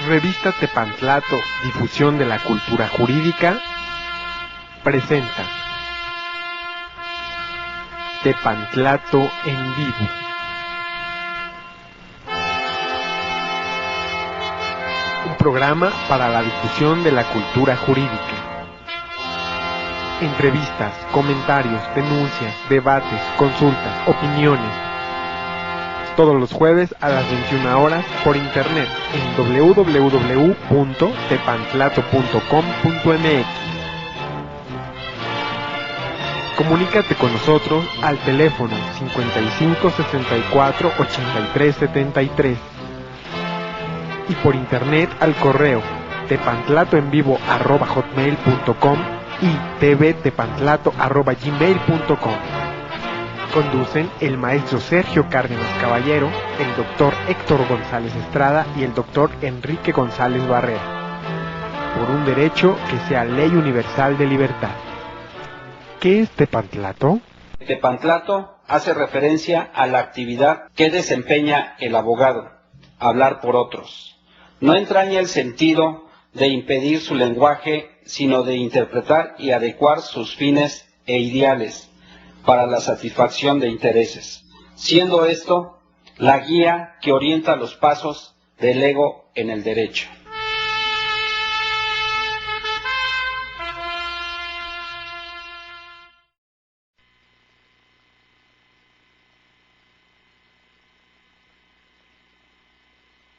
Revista Tepantlato, difusión de la cultura jurídica, presenta Tepantlato en vivo. Un programa para la difusión de la cultura jurídica. Entrevistas, comentarios, denuncias, debates, consultas, opiniones. Todos los jueves a las 21 horas por internet en www.tepantlato.com.mx. Comunícate con nosotros al teléfono 55 64 83 73 y por internet al correo tepantlatoenvivo@hotmail.com y tvtepantlato@gmail.com. Conducen el maestro Sergio Cárdenas Caballero, el doctor Héctor González Estrada y el doctor Enrique González Barrera. Por un derecho que sea ley universal de libertad. ¿Qué es Tepantlato? Tepantlato hace referencia a la actividad que desempeña el abogado, hablar por otros. No entraña el sentido de impedir su lenguaje, sino de interpretar y adecuar sus fines e ideales para la satisfacción de intereses, siendo esto la guía que orienta los pasos del ego en el derecho.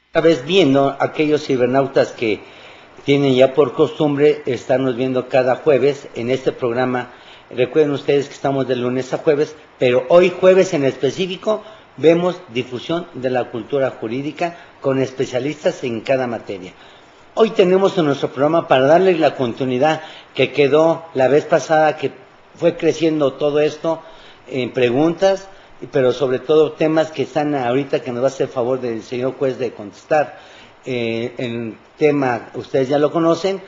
Esta vez viendo aquellos cibernautas que tienen ya por costumbre estarnos viendo cada jueves en este programa. Recuerden ustedes que estamos de lunes a jueves, pero hoy jueves en específico vemos difusión de la cultura jurídica con especialistas en cada materia. Hoy tenemos en nuestro programa, para darle la continuidad que quedó la vez pasada, que fue creciendo todo esto en preguntas, pero sobre todo temas que están ahorita, que nos va a hacer favor del señor juez de contestar. El tema, ustedes ya lo conocen,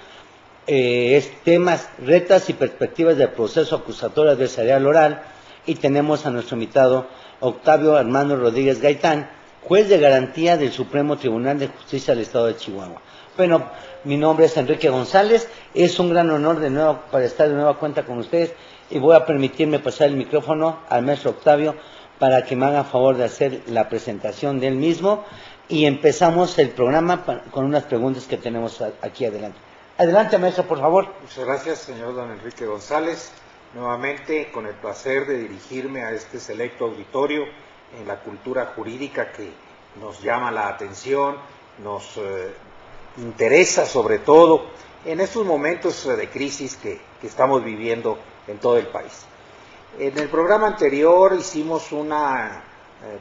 es temas, retas y perspectivas del proceso acusatorio adversarial oral, y tenemos a nuestro invitado Octavio Armando Rodríguez Gaitán, juez de garantía del Supremo Tribunal de Justicia del Estado de Chihuahua. Bueno, mi nombre es Enrique González, es un gran honor de nuevo para estar de nueva cuenta con ustedes, y voy a permitirme pasar el micrófono al maestro Octavio para que me haga favor de hacer la presentación del mismo, y empezamos el programa con unas preguntas que tenemos aquí adelante. Adelante, maestro, por favor. Muchas gracias, señor don Enrique González. Nuevamente, con el placer de dirigirme a este selecto auditorio en la cultura jurídica que nos llama la atención, nos interesa sobre todo en estos momentos de crisis que estamos viviendo en todo el país. En el programa anterior hicimos una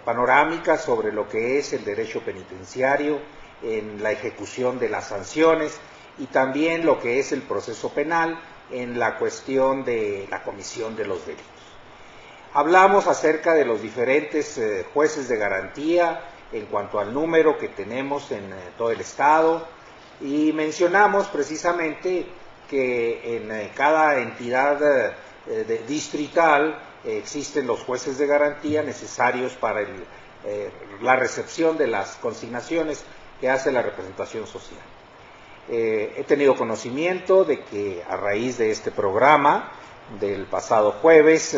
panorámica sobre lo que es el derecho penitenciario, en la ejecución de las sanciones, y también lo que es el proceso penal en la cuestión de la comisión de los delitos. Hablamos acerca de los diferentes jueces de garantía en cuanto al número que tenemos en todo el estado, y mencionamos precisamente que en cada entidad distrital existen los jueces de garantía necesarios para la recepción de las consignaciones que hace la representación social. He tenido conocimiento de que a raíz de este programa del pasado jueves,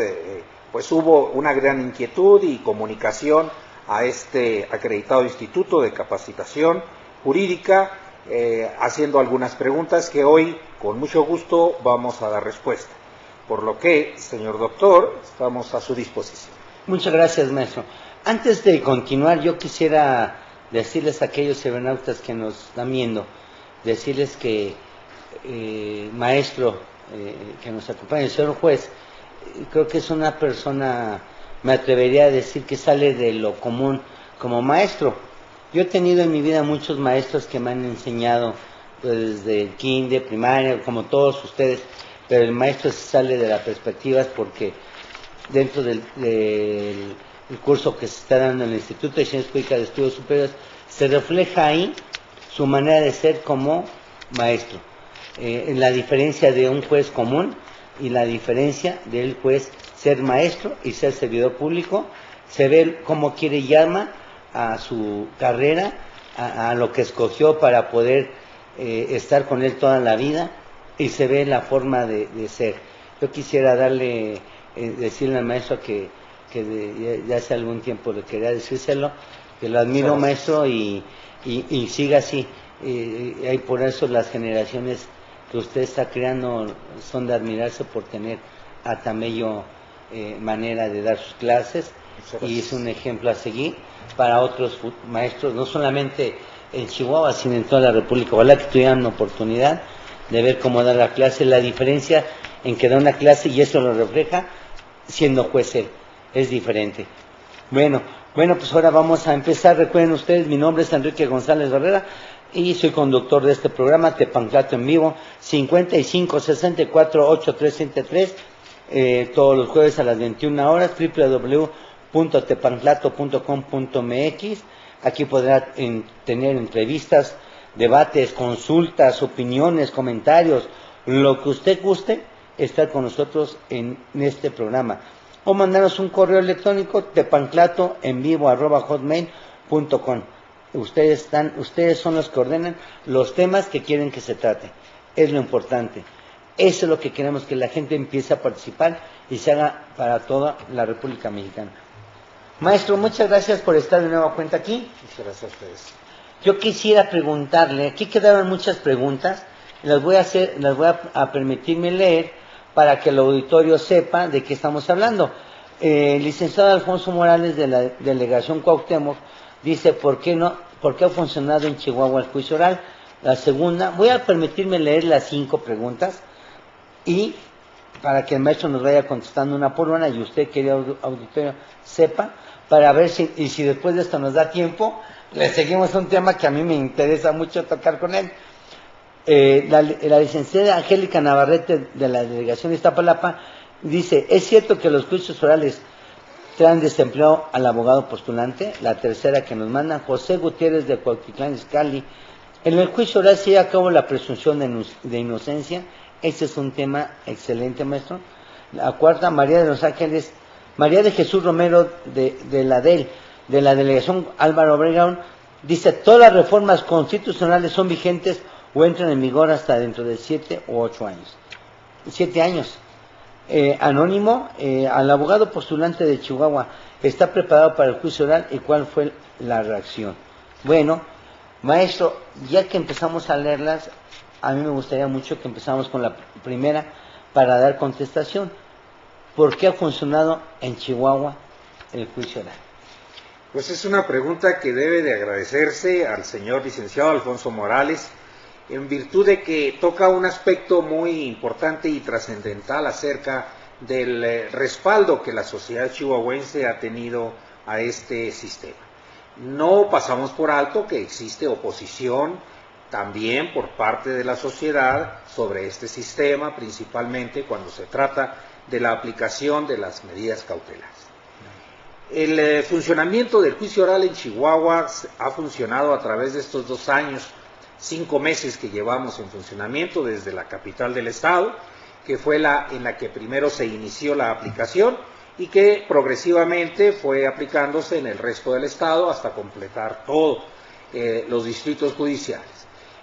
pues hubo una gran inquietud y comunicación a este acreditado Instituto de Capacitación Jurídica, haciendo algunas preguntas que hoy con mucho gusto vamos a dar respuesta. Por lo que, señor doctor, estamos a su disposición. Muchas gracias, maestro. Antes de continuar, yo quisiera decirles a aquellos cibernautas que nos están viendo, decirles que maestro que nos acompaña, el señor juez, creo que es una persona, me atrevería a decir, que sale de lo común como maestro. Yo he tenido en mi vida muchos maestros que me han enseñado, pues, desde el kinder, primaria, como todos ustedes, pero el maestro sale de las perspectivas porque dentro del curso que se está dando en el Instituto de Ciencias Jurídicas de Estudios Superiores, se refleja ahí su manera de ser como maestro, en la diferencia de un juez común y la diferencia del juez ser maestro y ser servidor público. Se ve cómo llama a su carrera a lo que escogió para poder estar con él toda la vida, y se ve la forma de ser. Yo quisiera decirle al maestro que ya hace algún tiempo le quería decírselo, que lo admiro, maestro, y siga así. Y por eso las generaciones que usted está creando son de admirarse por tener a tan bello manera de dar sus clases, y es un ejemplo a seguir para otros maestros, no solamente en Chihuahua, sino en toda la República. Ojalá que tuvieran la oportunidad de ver cómo da la clase, la diferencia en que da una clase, y eso lo refleja siendo juez él, es diferente. Bueno, pues ahora vamos a empezar. Recuerden ustedes, mi nombre es Enrique González Barrera y soy conductor de este programa Tepanclato en Vivo, 55648373, todos los jueves a las 21 horas, www.tepanclato.com.mx. Aquí podrá tener entrevistas, debates, consultas, opiniones, comentarios, lo que usted guste, estar con nosotros en este programa. O mandarnos un correo electrónico, tepanclatoenvivo@hotmail.com. Ustedes son los que ordenan los temas que quieren que se trate. Es lo importante. Eso es lo que queremos, que la gente empiece a participar y se haga para toda la República Mexicana. Maestro, muchas gracias por estar de nueva cuenta aquí. Muchas gracias a ustedes. Yo quisiera preguntarle, aquí quedaron muchas preguntas, las voy a permitirme leer para que el auditorio sepa de qué estamos hablando. Licenciado Alfonso Morales, de la delegación Cuauhtémoc, dice: ¿por qué ha funcionado en Chihuahua el juicio oral? La segunda, voy a permitirme leer las 5 preguntas, y para que el maestro nos vaya contestando una por una, y usted, querido auditorio, sepa, para ver si después de esto nos da tiempo, le seguimos un tema que a mí me interesa mucho tocar con él. La licenciada Angélica Navarrete, de la delegación de Iztapalapa, dice: ¿es cierto que los juicios orales traen desempleo al abogado postulante? La tercera que nos mandan, José Gutiérrez, de Cuautitlán Izcalli: en el juicio oral se lleva a cabo la presunción de inocencia. Este es un tema excelente, maestro. La cuarta, María de Jesús Romero, de la delegación Álvaro Obregón, dice: ¿todas las reformas constitucionales son vigentes o entran en vigor hasta dentro de 7 u 8 años? 7 años. Anónimo, al abogado postulante de Chihuahua: ¿está preparado para el juicio oral y cuál fue la reacción? Bueno, maestro, ya que empezamos a leerlas, a mí me gustaría mucho que empezamos con la primera para dar contestación. ¿Por qué ha funcionado en Chihuahua el juicio oral? Pues es una pregunta que debe de agradecerse al señor licenciado Alfonso Morales, en virtud de que toca un aspecto muy importante y trascendental acerca del respaldo que la sociedad chihuahuense ha tenido a este sistema. No pasamos por alto que existe oposición también por parte de la sociedad sobre este sistema, principalmente cuando se trata de la aplicación de las medidas cautelares. El funcionamiento del juicio oral en Chihuahua ha funcionado a través de estos 2 años, 5 meses que llevamos en funcionamiento desde la capital del estado, que fue en la que primero se inició la aplicación y que progresivamente fue aplicándose en el resto del estado hasta completar todos los distritos judiciales.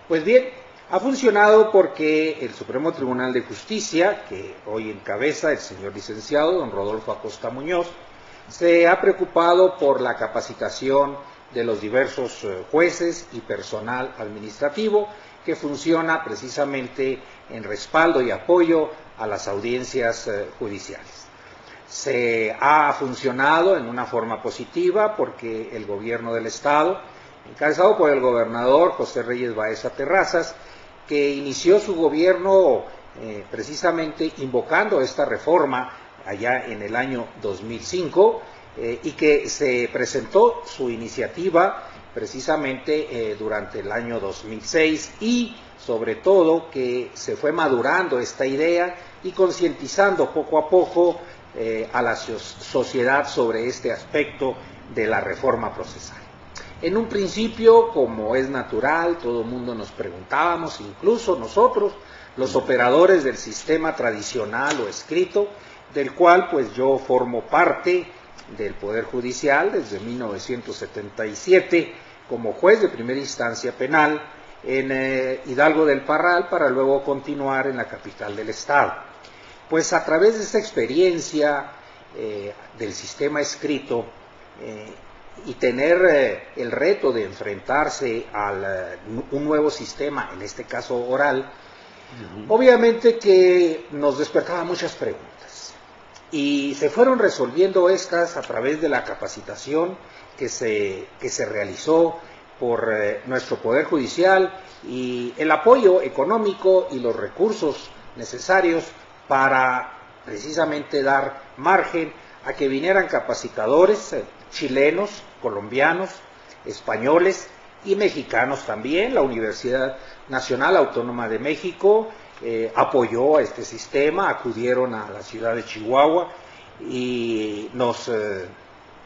Pues bien, ha funcionado porque el Supremo Tribunal de Justicia, que hoy encabeza el señor licenciado don Rodolfo Acosta Muñoz, se ha preocupado por la capacitación de los diversos jueces y personal administrativo que funciona precisamente en respaldo y apoyo a las audiencias judiciales. Se ha funcionado en una forma positiva porque el gobierno del estado, encabezado por el gobernador José Reyes Baeza Terrazas, que inició su gobierno precisamente invocando esta reforma allá en el año 2005, y que se presentó su iniciativa precisamente durante el año 2006, y sobre todo que se fue madurando esta idea y concientizando poco a poco a la sociedad sobre este aspecto de la reforma procesal. En un principio, como es natural, todo el mundo nos preguntábamos, incluso nosotros, los operadores del sistema tradicional o escrito, del cual pues yo formo parte del Poder Judicial desde 1977, como juez de primera instancia penal en Hidalgo del Parral para luego continuar en la capital del estado. Pues a través de esta experiencia del sistema escrito y tener el reto de enfrentarse a un nuevo sistema, en este caso oral, obviamente que nos despertaba muchas preguntas y se fueron resolviendo estas a través de la capacitación que se realizó por nuestro Poder Judicial y el apoyo económico y los recursos necesarios para precisamente dar margen a que vinieran capacitadores chilenos, colombianos, españoles y mexicanos también. La Universidad Nacional Autónoma de México apoyó a este sistema, acudieron a la ciudad de Chihuahua y nos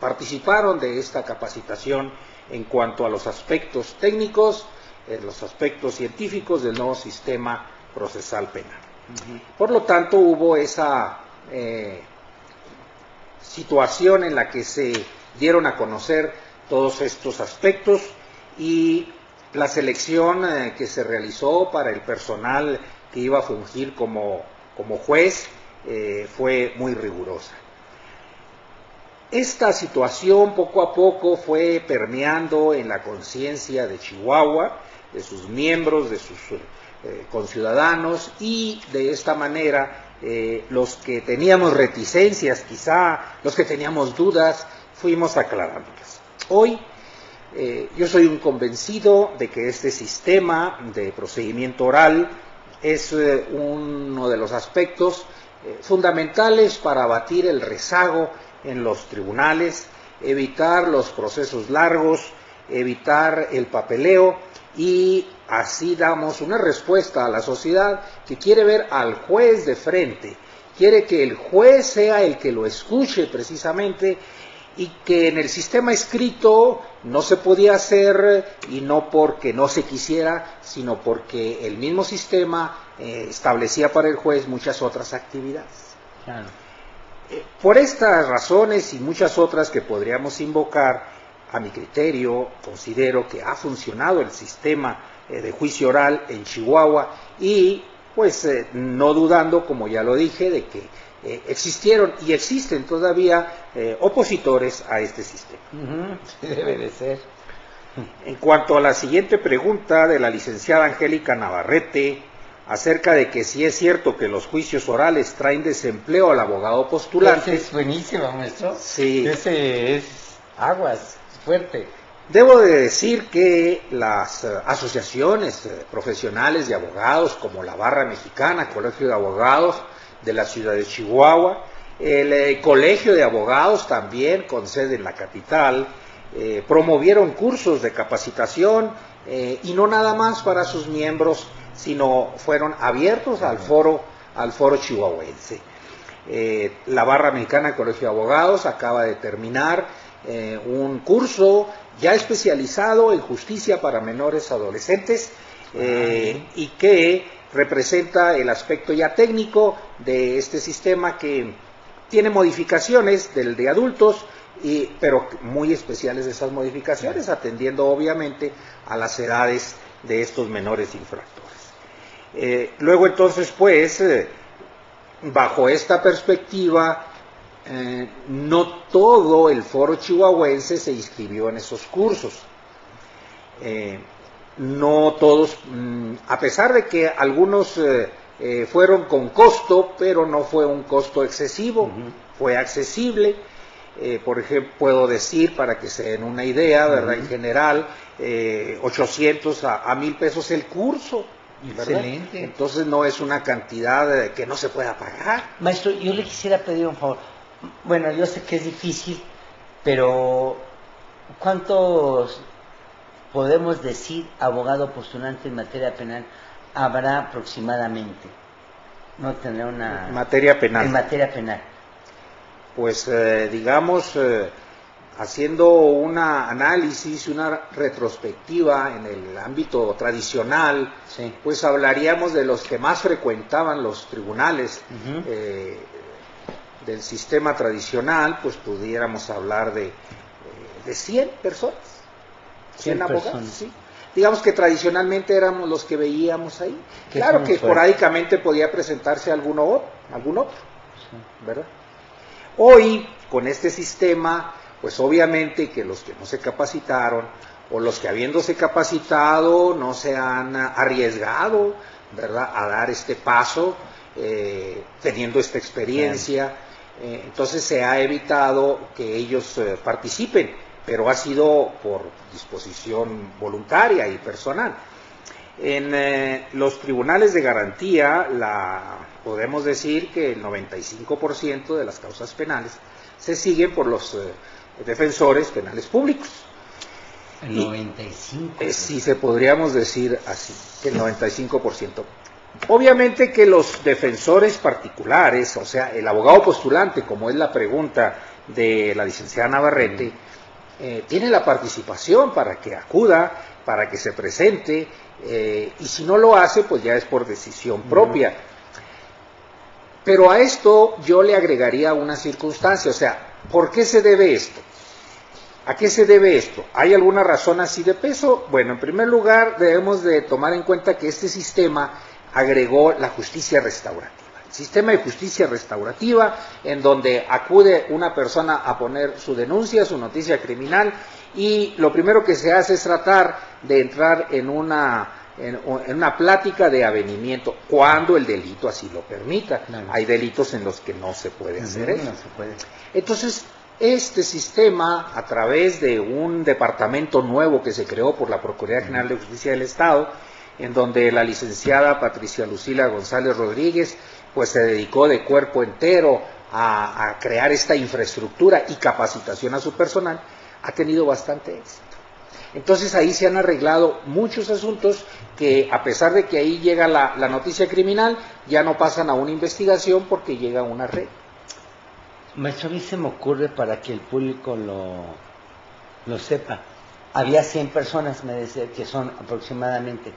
participaron de esta capacitación en cuanto a los aspectos técnicos, los aspectos científicos del nuevo sistema procesal penal. Por lo tanto, hubo esa situación en la que se dieron a conocer todos estos aspectos y la selección que se realizó para el personal que iba a fungir como juez fue muy rigurosa. Esta situación poco a poco fue permeando en la conciencia de Chihuahua, de sus miembros, de sus conciudadanos, y de esta manera los que teníamos reticencias, quizá los que teníamos dudas, fuimos aclarándolas. Hoy yo soy un convencido de que este sistema de procedimiento oral es uno de los aspectos fundamentales para abatir el rezago en los tribunales, evitar los procesos largos, evitar el papeleo, y así damos una respuesta a la sociedad que quiere ver al juez de frente, quiere que el juez sea el que lo escuche precisamente, y que en el sistema escrito no se podía hacer, y no porque no se quisiera, sino porque el mismo sistema establecía para el juez muchas otras actividades. Claro. Por estas razones y muchas otras que podríamos invocar, a mi criterio, considero que ha funcionado el sistema de juicio oral en Chihuahua y, pues, no dudando, como ya lo dije, de que existieron y existen todavía opositores a este sistema. Sí, debe de ser. En cuanto a la siguiente pregunta de la licenciada Angélica Navarrete, acerca de que si es cierto que los juicios orales traen desempleo al abogado postulante. Ese es buenísimo, maestro. Sí. Ese es aguas, fuerte. Debo de decir que las asociaciones profesionales de abogados, como la Barra Mexicana, Colegio de Abogados de la ciudad de Chihuahua, el Colegio de Abogados también, con sede en la capital, promovieron cursos de capacitación y no nada más para sus miembros, sino fueron abiertos al foro chihuahuense. La Barra Mexicana Colegio de Abogados acaba de terminar un curso ya especializado en justicia para menores adolescentes y que representa el aspecto ya técnico de este sistema, que tiene modificaciones del de adultos, pero muy especiales esas modificaciones, atendiendo obviamente a las edades de estos menores infractores. Luego entonces, pues, bajo esta perspectiva, no todo el foro chihuahuense se inscribió en esos cursos. No todos, a pesar de que algunos fueron con costo, pero no fue un costo excesivo, fue accesible. Por ejemplo, puedo decir, para que se den una idea, ¿verdad? En general, 800 a 1,000 pesos el curso. ¿verdad? Excelente. Entonces no es una cantidad que no se pueda pagar. Maestro, yo le quisiera pedir un favor. Bueno, yo sé que es difícil, pero ¿cuántos podemos decir abogado postulante en materia penal habrá aproximadamente? No tendrá una... Materia penal. En materia penal. Pues digamos, haciendo un análisis, una retrospectiva en el ámbito tradicional, sí, pues hablaríamos de los que más frecuentaban los tribunales del sistema tradicional, pues pudiéramos hablar de 100 personas. 100 abogados, personas. sí. Digamos que tradicionalmente éramos los que veíamos ahí. Que Claro son que fuertes. esporádicamente podía presentarse algún otro, ¿verdad? Hoy, con este sistema, pues obviamente que los que no se capacitaron, o los que habiéndose capacitado no se han arriesgado, ¿verdad?, a dar este paso, teniendo esta experiencia, entonces se ha evitado que ellos participen, pero ha sido por disposición voluntaria y personal. En los tribunales de garantía, podemos decir que el 95% de las causas penales se siguen por los defensores penales públicos. El 95%. Sí, se podríamos decir así, que el 95%. Obviamente que los defensores particulares, o sea, el abogado postulante, como es la pregunta de la licenciada Navarrete, tiene la participación para que acuda, para que se presente, y si no lo hace, pues ya es por decisión propia. Pero a esto yo le agregaría una circunstancia, o sea, ¿por qué se debe esto? ¿A qué se debe esto? ¿Hay alguna razón así de peso? Bueno, en primer lugar, debemos de tomar en cuenta que este sistema agregó la justicia restaurativa. El sistema de justicia restaurativa, en donde acude una persona a poner su denuncia, su noticia criminal, y lo primero que se hace es tratar de entrar en una plática de avenimiento, cuando el delito así lo permita. Claro. Hay delitos en los que no se puede hacer eso. No se puede. Entonces, este sistema, a través de un departamento nuevo que se creó por la Procuraduría General de Justicia del Estado, en donde la licenciada Patricia Lucila González Rodríguez pues se dedicó de cuerpo entero a crear esta infraestructura y capacitación a su personal, ha tenido bastante éxito. Entonces ahí se han arreglado muchos asuntos que, a pesar de que ahí llega la noticia criminal, ya no pasan a una investigación porque llega una red. Maestro, a mí se me ocurre, para que el público lo sepa, había 100 personas, me decía, que son aproximadamente,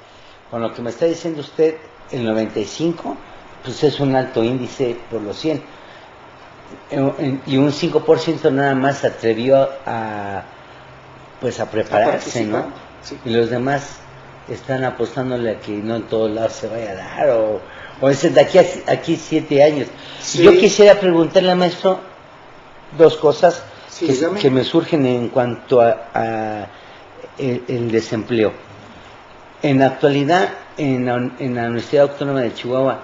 con lo que me está diciendo usted, el 95, pues es un alto índice por los 100, y un 5% nada más se atrevió a prepararse, ¿no? Sí. Y los demás están apostándole a que no en todos lados se vaya a dar, o es de aquí 7 años. Sí. Yo quisiera preguntarle al maestro dos cosas Sí, que me surgen en cuanto a el desempleo. En la actualidad, en la Universidad Autónoma de Chihuahua,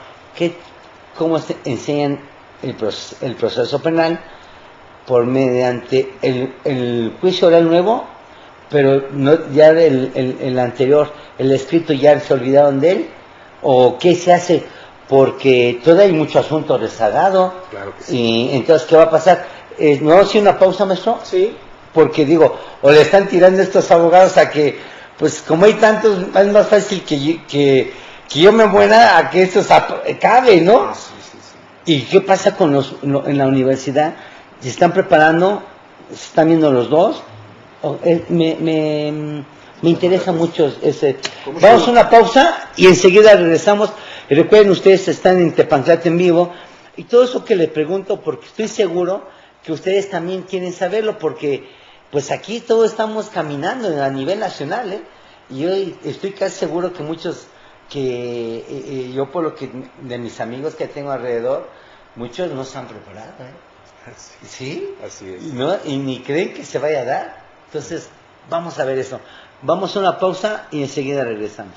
¿cómo se enseñan el proceso penal? Por mediante el juicio oral nuevo, pero no ya el anterior, el escrito, ya se olvidaron de él, o qué se hace, porque todavía hay mucho asunto rezagado. Claro que sí. Y entonces, ¿qué va a pasar? ¿No vamos a hacer una pausa, maestro? Sí. Porque digo, o le están tirando estos abogados a que, pues como hay tantos, es más fácil que yo me muera a que esto acabe, ¿no? Sí. ¿Y qué pasa en la universidad? ¿Se están preparando? ¿Se están viendo los dos? Me interesa mucho ese. Vamos a una pausa y enseguida regresamos. Y recuerden, ustedes están en Tepanclate en vivo. Y todo eso que le pregunto, porque estoy seguro que ustedes también quieren saberlo, porque pues aquí todos estamos caminando a nivel nacional, ¿eh? Y yo estoy casi seguro que muchos, yo por lo que de mis amigos que tengo alrededor, muchos no se han preparado, ¿eh? ¿Sí? Así es. Y ni creen que se vaya a dar. Entonces, vamos a ver eso. Vamos a una pausa y enseguida regresamos.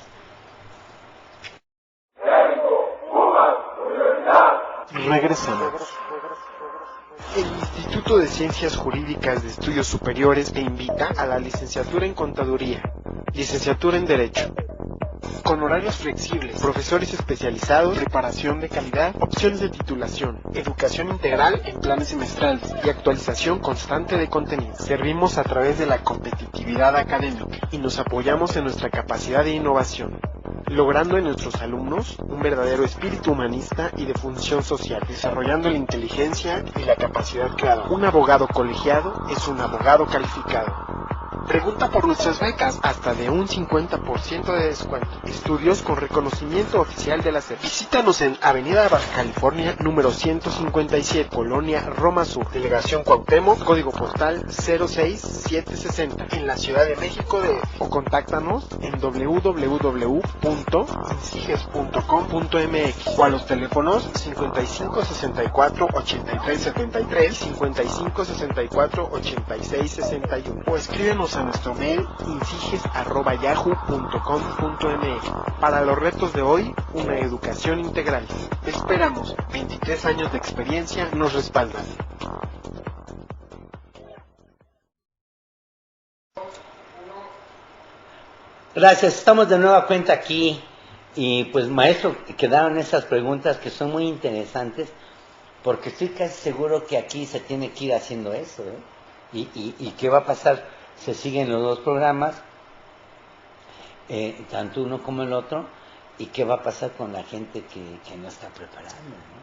Regresamos. El Instituto de Ciencias Jurídicas de Estudios Superiores te invita a la licenciatura en Contaduría, licenciatura en Derecho, con horarios flexibles, profesores especializados, preparación de calidad, opciones de titulación, educación integral en planes semestrales y actualización constante de contenidos. Servimos a través de la competitividad académica y nos apoyamos en nuestra capacidad de innovación, logrando en nuestros alumnos un verdadero espíritu humanista y de función social, desarrollando la inteligencia y la capacidad creadora. Un abogado colegiado es un abogado calificado. Pregunta por nuestras becas, hasta de un 50% de descuento. Estudios con reconocimiento oficial de la SEP. Visítanos en Avenida Baja California, número 157, Colonia Roma Sur, Delegación Cuauhtémoc, código postal 06760, en la Ciudad de México o contáctanos en www.insiges.com.mx o a los teléfonos 5564-8373 y 5564-8661 o escríbenos a nuestro mail insiges@yahoo.com.mx. Para los retos de hoy, una educación integral. Te esperamos. 23 años de experiencia nos respaldan. Gracias, estamos de nueva cuenta aquí y pues maestro, quedaron esas preguntas que son muy interesantes porque estoy casi seguro que aquí se tiene que ir haciendo eso, ¿eh? ¿Y qué va a pasar? Se siguen los dos programas, tanto uno como el otro, y qué va a pasar con la gente que no está preparando, ¿no?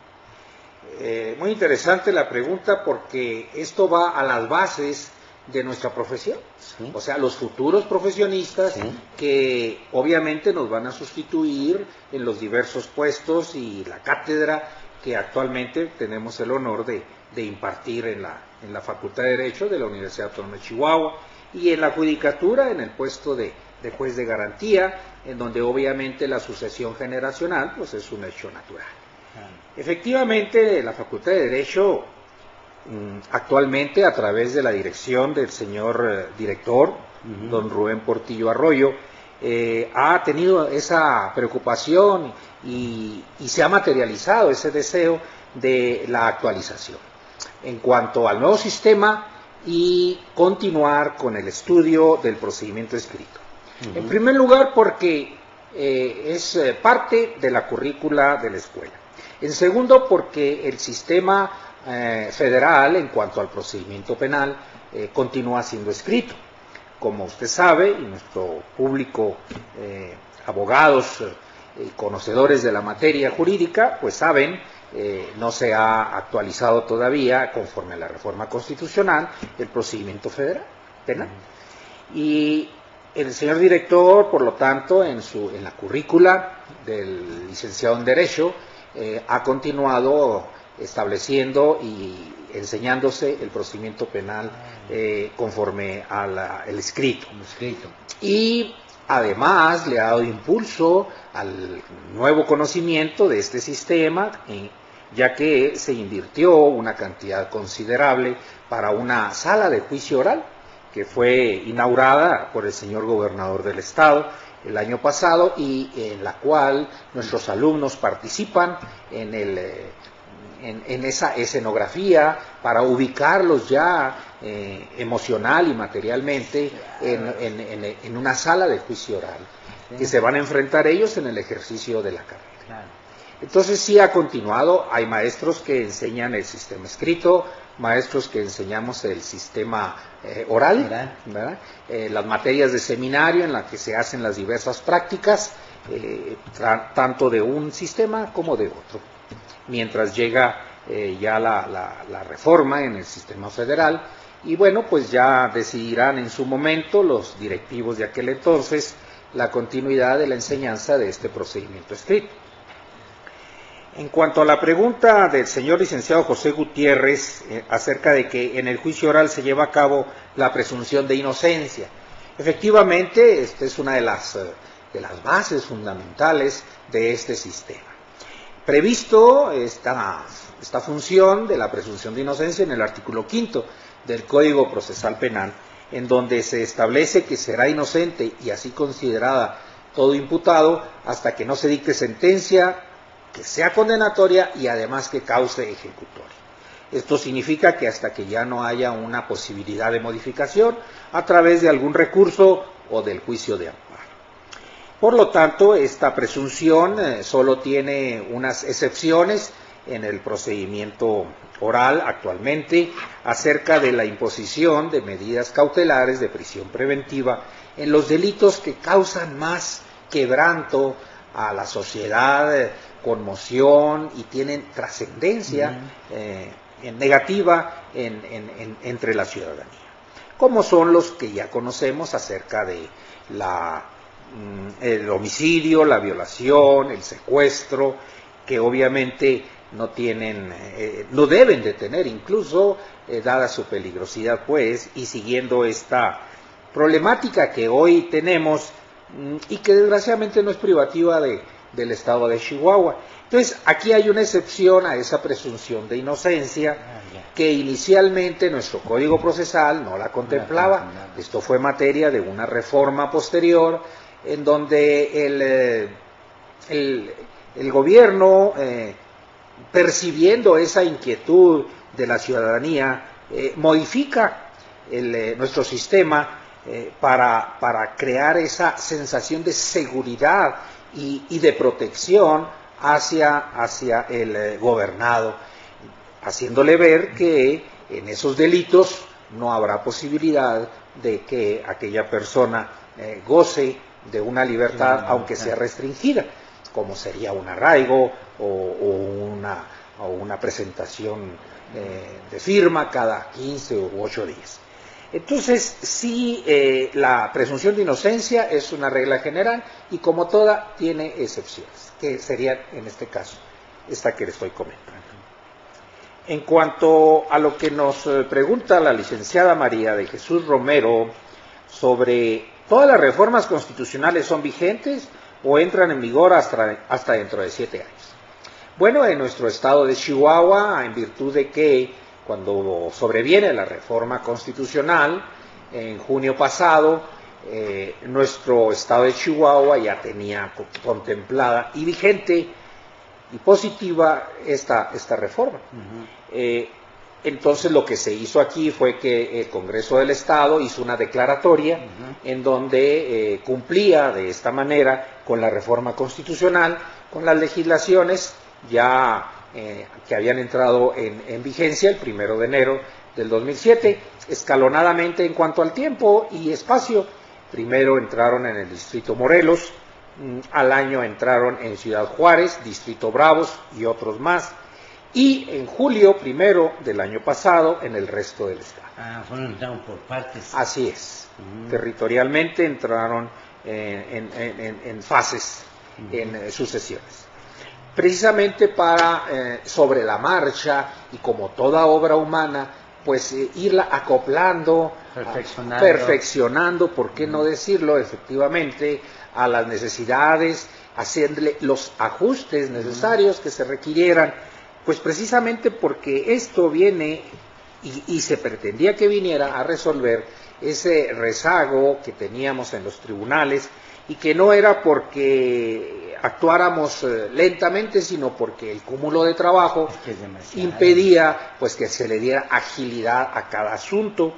Muy interesante la pregunta porque esto va a las bases de nuestra profesión, Sí. o sea, los futuros profesionistas Sí. que obviamente nos van a sustituir en los diversos puestos y la cátedra que actualmente tenemos el honor de impartir en la Facultad de Derecho de la Universidad Autónoma de Chihuahua y en la judicatura en el puesto de juez de garantía, en donde obviamente la sucesión generacional pues es un hecho natural. Efectivamente, la Facultad de Derecho actualmente, a través de la dirección del señor director, don Rubén Portillo Arroyo, ha tenido esa preocupación y se ha materializado ese deseo de la actualización en cuanto al nuevo sistema y continuar con el estudio del procedimiento escrito. En primer lugar, porque es parte de la currícula de la escuela. En segundo, porque el sistema federal, en cuanto al procedimiento penal, continúa siendo escrito. Como usted sabe, y nuestro público, abogados y conocedores de la materia jurídica, pues saben, no se ha actualizado todavía, conforme a la reforma constitucional, el procedimiento federal penal. Y el señor director, por lo tanto, en la currícula del licenciado en Derecho, ha continuado estableciendo y enseñándose el procedimiento penal conforme al escrito. Y además le ha dado impulso al nuevo conocimiento de este sistema, ya que se invirtió una cantidad considerable para una sala de juicio oral que fue inaugurada por el señor gobernador del estado el año pasado y en la cual nuestros alumnos participan en esa escenografía para ubicarlos ya emocional y materialmente en una sala de juicio oral, que se van a enfrentar ellos en el ejercicio de la carrera. Entonces sí ha continuado, hay maestros que enseñan el sistema escrito, maestros que enseñamos el sistema oral, ¿verdad? Las materias de seminario en las que se hacen las diversas prácticas, tanto de un sistema como de otro. Mientras llega ya la reforma en el sistema federal, y bueno, pues ya decidirán en su momento los directivos de aquel entonces la continuidad de la enseñanza de este procedimiento escrito. En cuanto a la pregunta del señor licenciado José Gutiérrez acerca de que en el juicio oral se lleva a cabo la presunción de inocencia, efectivamente esta es una de las bases fundamentales de este sistema. Previsto esta función de la presunción de inocencia en el artículo 5 del Código Procesal Penal, en donde se establece que será inocente y así considerada todo imputado hasta que no se dicte sentencia que sea condenatoria y además que cause ejecutoria. Esto significa que hasta que ya no haya una posibilidad de modificación a través de algún recurso o del juicio de amparo. Por lo tanto, esta presunción solo tiene unas excepciones en el procedimiento oral actualmente acerca de la imposición de medidas cautelares de prisión preventiva en los delitos que causan más quebranto a la sociedad, conmoción y tienen trascendencia negativa entre la ciudadanía. como son los que ya conocemos acerca de el homicidio, la violación, el secuestro, que obviamente no tienen, no deben de tener incluso, dada su peligrosidad pues, y siguiendo esta problemática que hoy tenemos y que desgraciadamente no es privativa del estado de Chihuahua. Entonces, aquí hay una excepción a esa presunción de inocencia que inicialmente nuestro Código Procesal no la contemplaba. Esto fue materia de una reforma posterior en donde el gobierno, percibiendo esa inquietud de la ciudadanía, modifica nuestro sistema para crear esa sensación de seguridad y de protección hacia el gobernado, haciéndole ver que en esos delitos no habrá posibilidad de que aquella persona goce de una libertad, aunque sea restringida, como sería un arraigo o una presentación de firma cada 15 u 8 días. Entonces, sí, la presunción de inocencia es una regla general y como toda tiene excepciones, que serían en este caso esta que le estoy comentando. En cuanto a lo que nos pregunta la licenciada María de Jesús Romero sobre ¿todas las reformas constitucionales son vigentes o entran en vigor hasta dentro de 7 años? Bueno, en nuestro estado de Chihuahua, en virtud de que cuando sobreviene la reforma constitucional, en junio pasado, nuestro estado de Chihuahua ya tenía contemplada y vigente y positiva esta reforma. Entonces lo que se hizo aquí fue que el Congreso del Estado hizo una declaratoria en donde cumplía de esta manera con la reforma constitucional, con las legislaciones ya que habían entrado en vigencia el 1 de enero del 2007, escalonadamente en cuanto al tiempo y espacio. Primero entraron en el Distrito Morelos, al año entraron en Ciudad Juárez, Distrito Bravos y otros más, y en julio 1 del año pasado en el resto del estado. Entraron por partes. Así es. Territorialmente entraron en fases, en sucesiones. Precisamente para, sobre la marcha, y como toda obra humana, pues irla acoplando, perfeccionando, ¿por qué no decirlo? Efectivamente, a las necesidades, hacerle los ajustes necesarios que se requirieran, pues precisamente porque esto viene y se pretendía que viniera a resolver ese rezago que teníamos en los tribunales y que no era porque actuáramos lentamente, sino porque el cúmulo de trabajo impedía pues que se le diera agilidad a cada asunto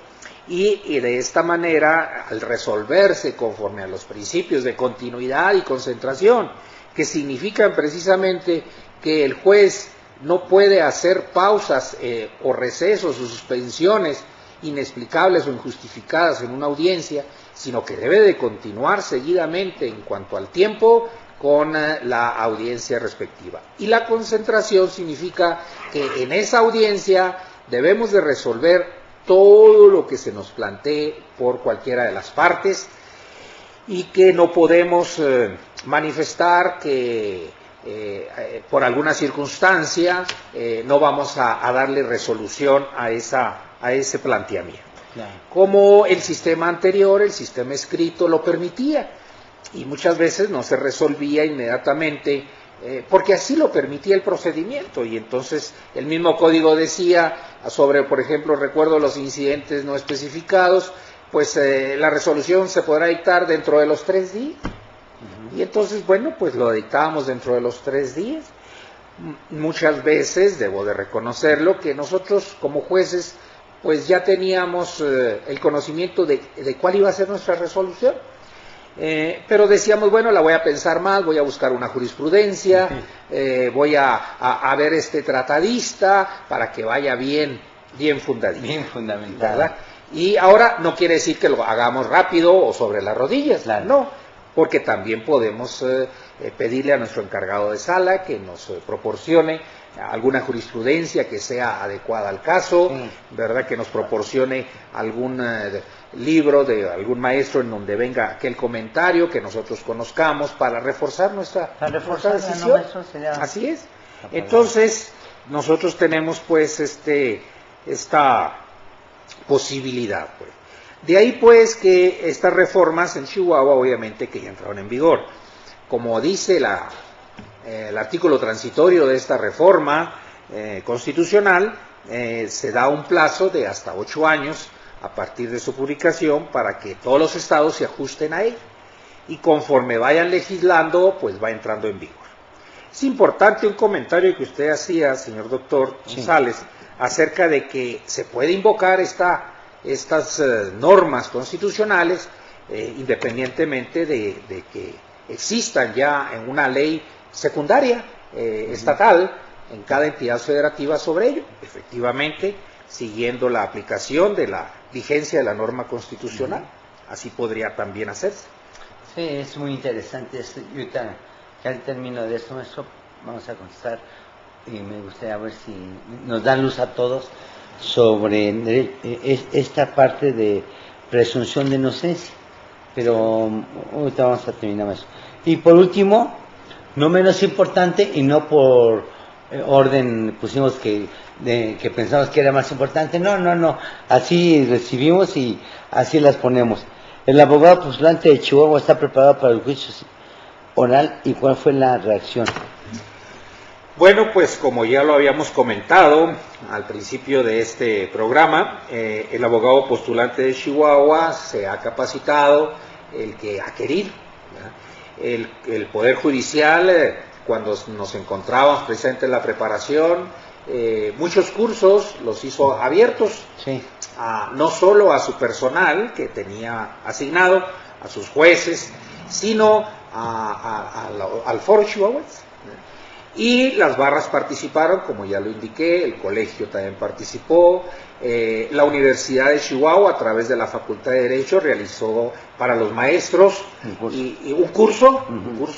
y de esta manera, al resolverse conforme a los principios de continuidad y concentración, que significan precisamente que el juez no puede hacer pausas o recesos o suspensiones inexplicables o injustificadas en una audiencia, sino que debe de continuar seguidamente en cuanto al tiempo con la audiencia respectiva. Y la concentración significa que en esa audiencia debemos de resolver todo lo que se nos plantee por cualquiera de las partes y que no podemos manifestar que por alguna circunstancia no vamos a darle resolución a ese planteamiento. Claro. Como el sistema anterior, el sistema escrito lo permitía y muchas veces no se resolvía inmediatamente porque así lo permitía el procedimiento y entonces el mismo código decía sobre, por ejemplo, recuerdo los incidentes no especificados, pues la resolución se podrá dictar dentro de los 3 días. Y entonces, bueno, pues lo dictábamos dentro de los 3 días. Muchas veces, debo de reconocerlo, que nosotros como jueces, pues ya teníamos el conocimiento de cuál iba a ser nuestra resolución. Pero decíamos, bueno, la voy a pensar más, voy a buscar una jurisprudencia, voy a ver este tratadista para que vaya bien fundadito. Bien fundamentado. ¿Verdad? Y ahora no quiere decir que lo hagamos rápido o sobre las rodillas, Claro. no. porque también podemos pedirle a nuestro encargado de sala que nos proporcione alguna jurisprudencia que sea adecuada al caso, ¿verdad? Que nos proporcione algún libro de algún maestro en donde venga aquel comentario que nosotros conozcamos para reforzar nuestra decisión. Así es. Entonces, nosotros tenemos pues esta posibilidad, pues. De ahí pues que estas reformas en Chihuahua obviamente que ya entraron en vigor. Como dice el artículo transitorio de esta reforma constitucional, se da un plazo de hasta 8 años a partir de su publicación para que todos los estados se ajusten a ella. Y conforme vayan legislando, pues va entrando en vigor. Es importante un comentario que usted hacía, señor doctor González, acerca de que se puede invocar estas normas constitucionales independientemente de que existan ya en una ley secundaria estatal en cada entidad federativa sobre ello, efectivamente siguiendo la aplicación de la vigencia de la norma constitucional. Así podría también hacerse. Sí, es muy interesante esto. Y ahorita, ya al término de esto, maestro, vamos a contestar y me gustaría ver si nos da luz a todos sobre esta parte de presunción de inocencia. Pero ahorita vamos a terminar eso. Y por último, no menos importante, y no por orden pusimos que pensamos que era más importante, no, así recibimos y así las ponemos. El abogado postulante de Chihuahua está preparado para el juicio oral, ¿y cuál fue la reacción? Bueno, pues como ya lo habíamos comentado al principio de este programa, el abogado postulante de Chihuahua se ha capacitado, el que ha querido, el Poder Judicial, cuando nos encontrábamos presentes en la preparación, muchos cursos los hizo abiertos, no solo a su personal que tenía asignado, a sus jueces, sino al foro chihuahuense. Y las barras participaron, como ya lo indiqué, el colegio también participó, la Universidad de Chihuahua a través de la Facultad de Derecho realizó para los maestros un curso,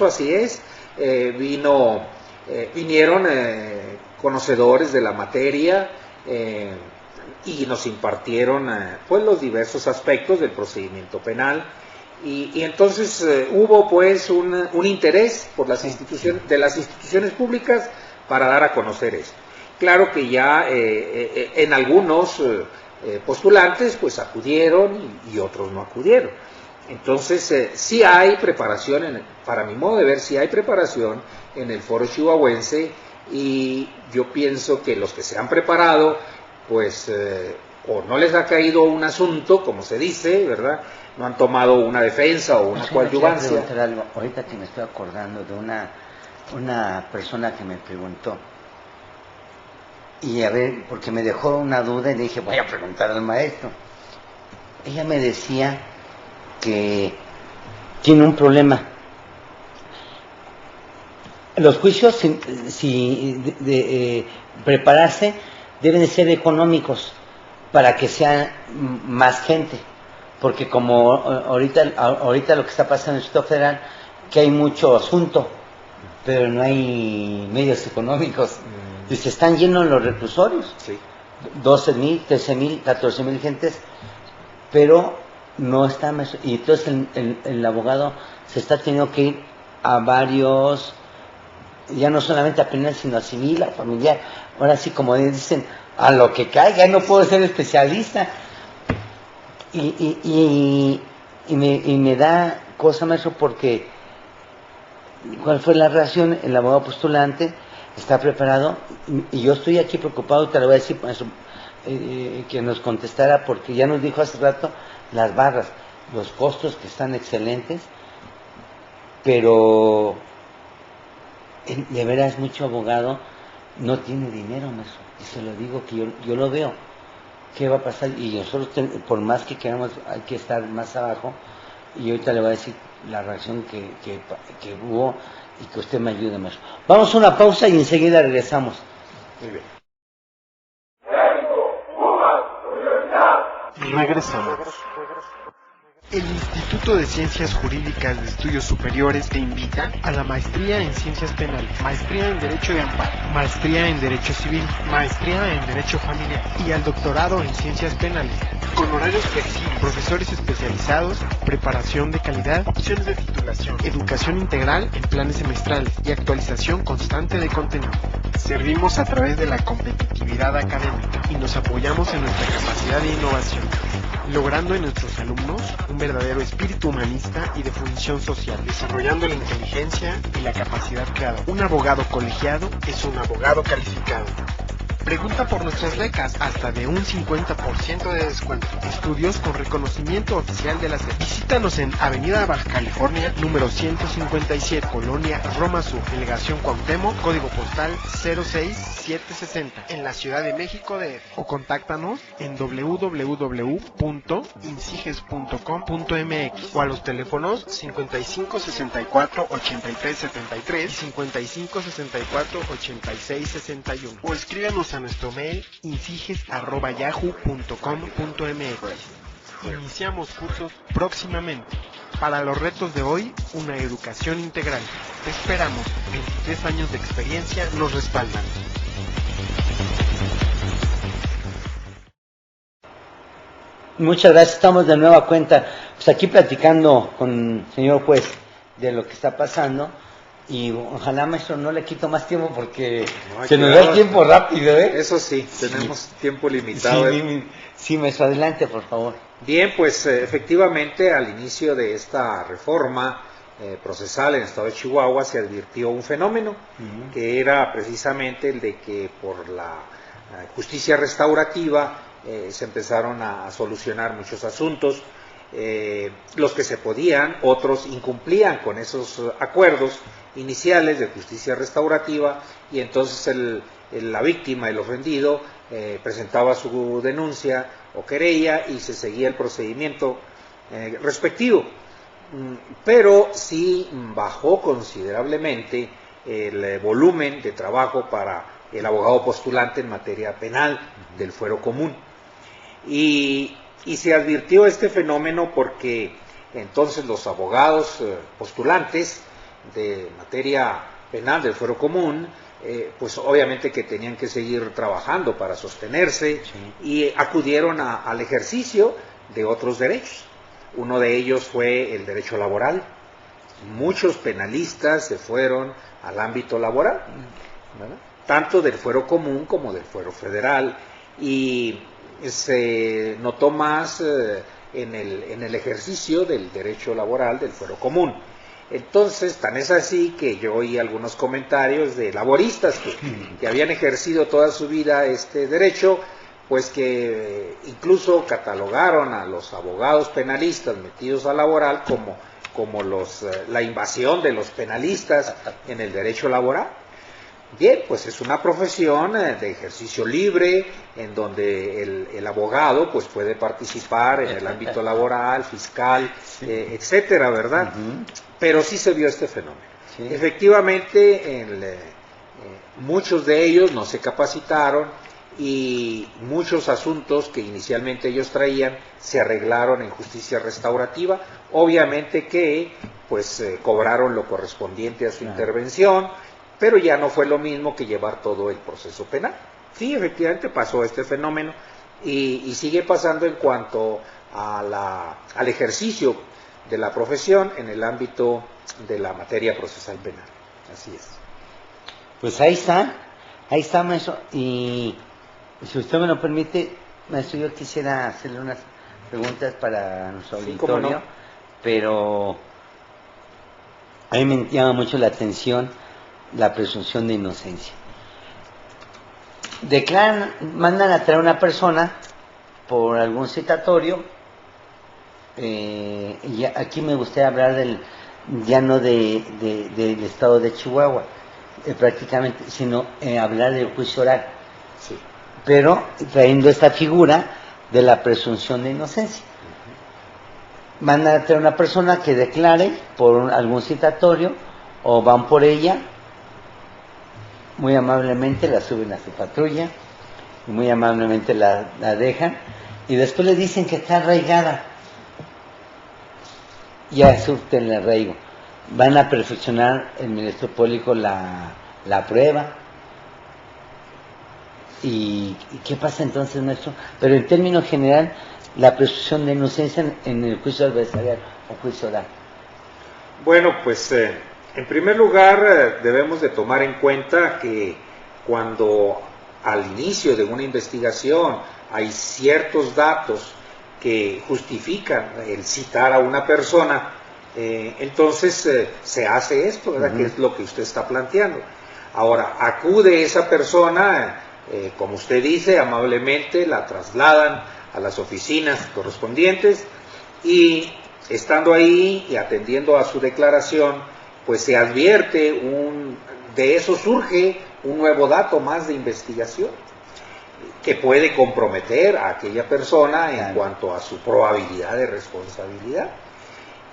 así es, vinieron conocedores de la materia y nos impartieron pues los diversos aspectos del procedimiento penal. Y entonces hubo pues un interés por las instituciones públicas para dar a conocer esto. Claro que ya en algunos postulantes pues acudieron y otros no acudieron. Entonces sí hay preparación, para mi modo de ver, sí hay preparación en el foro chihuahuense, y yo pienso que los que se han preparado pues o no les ha caído un asunto, como se dice, ¿verdad? No han tomado una defensa o una coadyuvancia. Ahorita que me estoy acordando de una persona que me preguntó, y a ver, porque me dejó una duda y le dije, voy a preguntar al maestro. Ella me decía que tiene un problema. Los juicios, prepararse, deben de ser económicos para que sea más gente. Porque como ahorita lo que está pasando en el Distrito Federal, que hay mucho asunto, pero no hay medios económicos. Y se están llenos los reclusorios. 12,000, 13,000, 14,000 gentes, pero no está. Y entonces el abogado se está teniendo que ir a varios, ya no solamente a penal, sino a civil, a familiar. Ahora sí, como dicen, a lo que caiga, no puedo ser especialista. Y me da cosa, maestro, porque ¿cuál fue la reacción? El abogado postulante está preparado, y yo estoy aquí preocupado, te lo voy a decir, maestro, que nos contestara, porque ya nos dijo hace rato las barras, los costos que están excelentes, pero de veras mucho abogado no tiene dinero, maestro, y se lo digo que yo lo veo. ¿Qué va a pasar? Y nosotros, por más que queramos, hay que estar más abajo. Y ahorita le voy a decir la reacción que hubo, y que usted me ayude, maestro. Vamos a una pausa y enseguida regresamos. Muy bien. Regresamos. El Instituto de Ciencias Jurídicas de Estudios Superiores te invita a la maestría en Ciencias Penales, maestría en Derecho de Amparo, maestría en Derecho Civil, maestría en Derecho Familiar y al doctorado en Ciencias Penales, con horarios flexibles, profesores especializados, preparación de calidad, opciones de titulación, educación integral en planes semestrales y actualización constante de contenido. Servimos a través de la competitividad académica y nos apoyamos en nuestra capacidad de innovación, logrando en nuestros alumnos un verdadero espíritu humanista y de función social, desarrollando la inteligencia y la capacidad creadora. Un abogado colegiado es un abogado calificado. Pregunta por nuestras becas, hasta de un 50% de descuento. Estudios con reconocimiento oficial de la SEP. Visítanos en Avenida Baja California, número 157, Colonia Roma Sur, Delegación Cuauhtémoc, código postal 06760, en la Ciudad de México DF. O contáctanos en www.insiges.com.mx o a los teléfonos 55 64 83 73 y 55 64 86 61. O escríbanos a nuestro mail insiges@yahoo.com.mx. Iniciamos cursos próximamente. Para los retos de hoy, una educación integral. Te esperamos. 23 años de experiencia nos respaldan. Muchas gracias, estamos de nueva cuenta, pues aquí platicando con el señor juez de lo que está pasando. Y ojalá, maestro, no le quito más tiempo porque se nos da el tiempo rápido, ¿eh? Eso sí, tenemos tiempo limitado. Sí, maestro, adelante, por favor. Bien, pues efectivamente al inicio de esta reforma procesal en el estado de Chihuahua se advirtió un fenómeno que era precisamente el de que por la justicia restaurativa se empezaron a solucionar muchos asuntos, los que se podían, otros incumplían con esos acuerdos iniciales de justicia restaurativa y entonces la víctima, el ofendido, presentaba su denuncia o querella y se seguía el procedimiento respectivo. Pero sí bajó considerablemente el volumen de trabajo para el abogado postulante en materia penal del fuero común. Y se advirtió este fenómeno porque entonces los abogados postulantes de materia penal del fuero común, pues obviamente que tenían que seguir trabajando para sostenerse y acudieron al ejercicio de otros derechos. Uno de ellos fue el derecho laboral. Muchos penalistas se fueron al ámbito laboral, ¿verdad? Tanto del fuero común como del fuero federal, y se notó más en el ejercicio del derecho laboral del fuero común. Entonces, tan es así que yo oí algunos comentarios de laboristas que habían ejercido toda su vida este derecho, pues que incluso catalogaron a los abogados penalistas metidos a laboral como la invasión de los penalistas en el derecho laboral. Bien, pues es una profesión de ejercicio libre, en donde el abogado pues puede participar en el ámbito laboral, fiscal, etcétera, ¿verdad? Pero sí se vio este fenómeno. Efectivamente, muchos de ellos no se capacitaron y muchos asuntos que inicialmente ellos traían se arreglaron en justicia restaurativa. Obviamente que pues cobraron lo correspondiente a su intervención, pero ya no fue lo mismo que llevar todo el proceso penal. Sí, efectivamente pasó este fenómeno y sigue pasando en cuanto al ejercicio de la profesión en el ámbito de la materia procesal penal. Así es. Pues ahí está, maestro. Y si usted me lo permite, maestro, yo quisiera hacerle unas preguntas para nuestro auditorio, no, pero a mí me llama mucho la atención la presunción de inocencia. Mandan a traer a una persona por algún citatorio, y aquí me gustaría hablar ya no del estado de Chihuahua, prácticamente, sino hablar del juicio oral, pero trayendo esta figura de la presunción de inocencia. Mandan a traer a una persona que declare por algún citatorio, o van por ella, muy amablemente la suben a su patrulla, y muy amablemente la dejan, y después le dicen que está arraigada. ya surten el arraigo. Van a perfeccionar el Ministerio Público la prueba. ¿Y qué pasa entonces, maestro? Pero en términos general, la presunción de inocencia en el juicio adversarial o juicio oral. Bueno, pues en primer lugar debemos de tomar en cuenta que cuando al inicio de una investigación hay ciertos datos que justifican el citar a una persona, entonces se hace esto, ¿verdad? Que es lo que usted está planteando. Ahora, acude esa persona, como usted dice, amablemente la trasladan a las oficinas correspondientes y estando ahí y atendiendo a su declaración, pues se advierte de eso surge un nuevo dato más de investigación que puede comprometer a aquella persona en cuanto a su probabilidad de responsabilidad,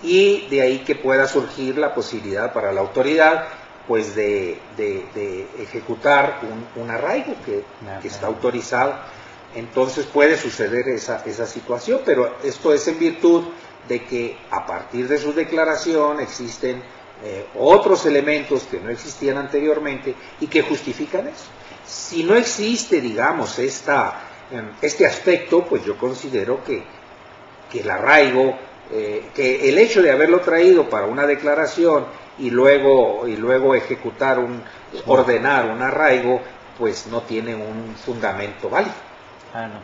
y de ahí que pueda surgir la posibilidad para la autoridad pues de ejecutar un arraigo que está autorizado. Entonces puede suceder esa situación, pero esto es en virtud de que a partir de su declaración existen otros elementos que no existían anteriormente y que justifican eso. Si no existe, digamos, este aspecto, pues yo considero que el arraigo, que el hecho de haberlo traído para una declaración y luego ejecutar ordenar un arraigo, pues no tiene un fundamento válido. Ah, no.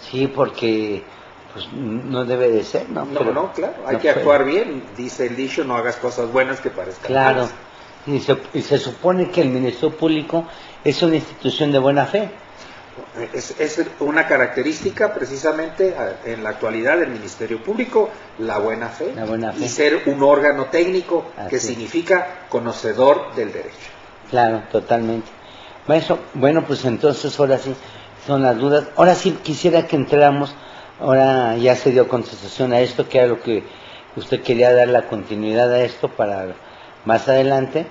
Sí, porque pues no debe de ser, ¿no? No, no, claro, hay que actuar bien, dice el dicho, no hagas cosas buenas que parezcan malas. Claro, y se supone que el Ministerio Público es una institución de buena fe. Es una característica precisamente en la actualidad del Ministerio Público, la buena fe, y ser un órgano técnico que significa conocedor del derecho. Claro, totalmente. Maestro, bueno, pues entonces ahora sí son las dudas. Ahora sí quisiera que entráramos, ahora ya se dio contestación a esto, que era lo que usted quería dar la continuidad a esto para más adelante,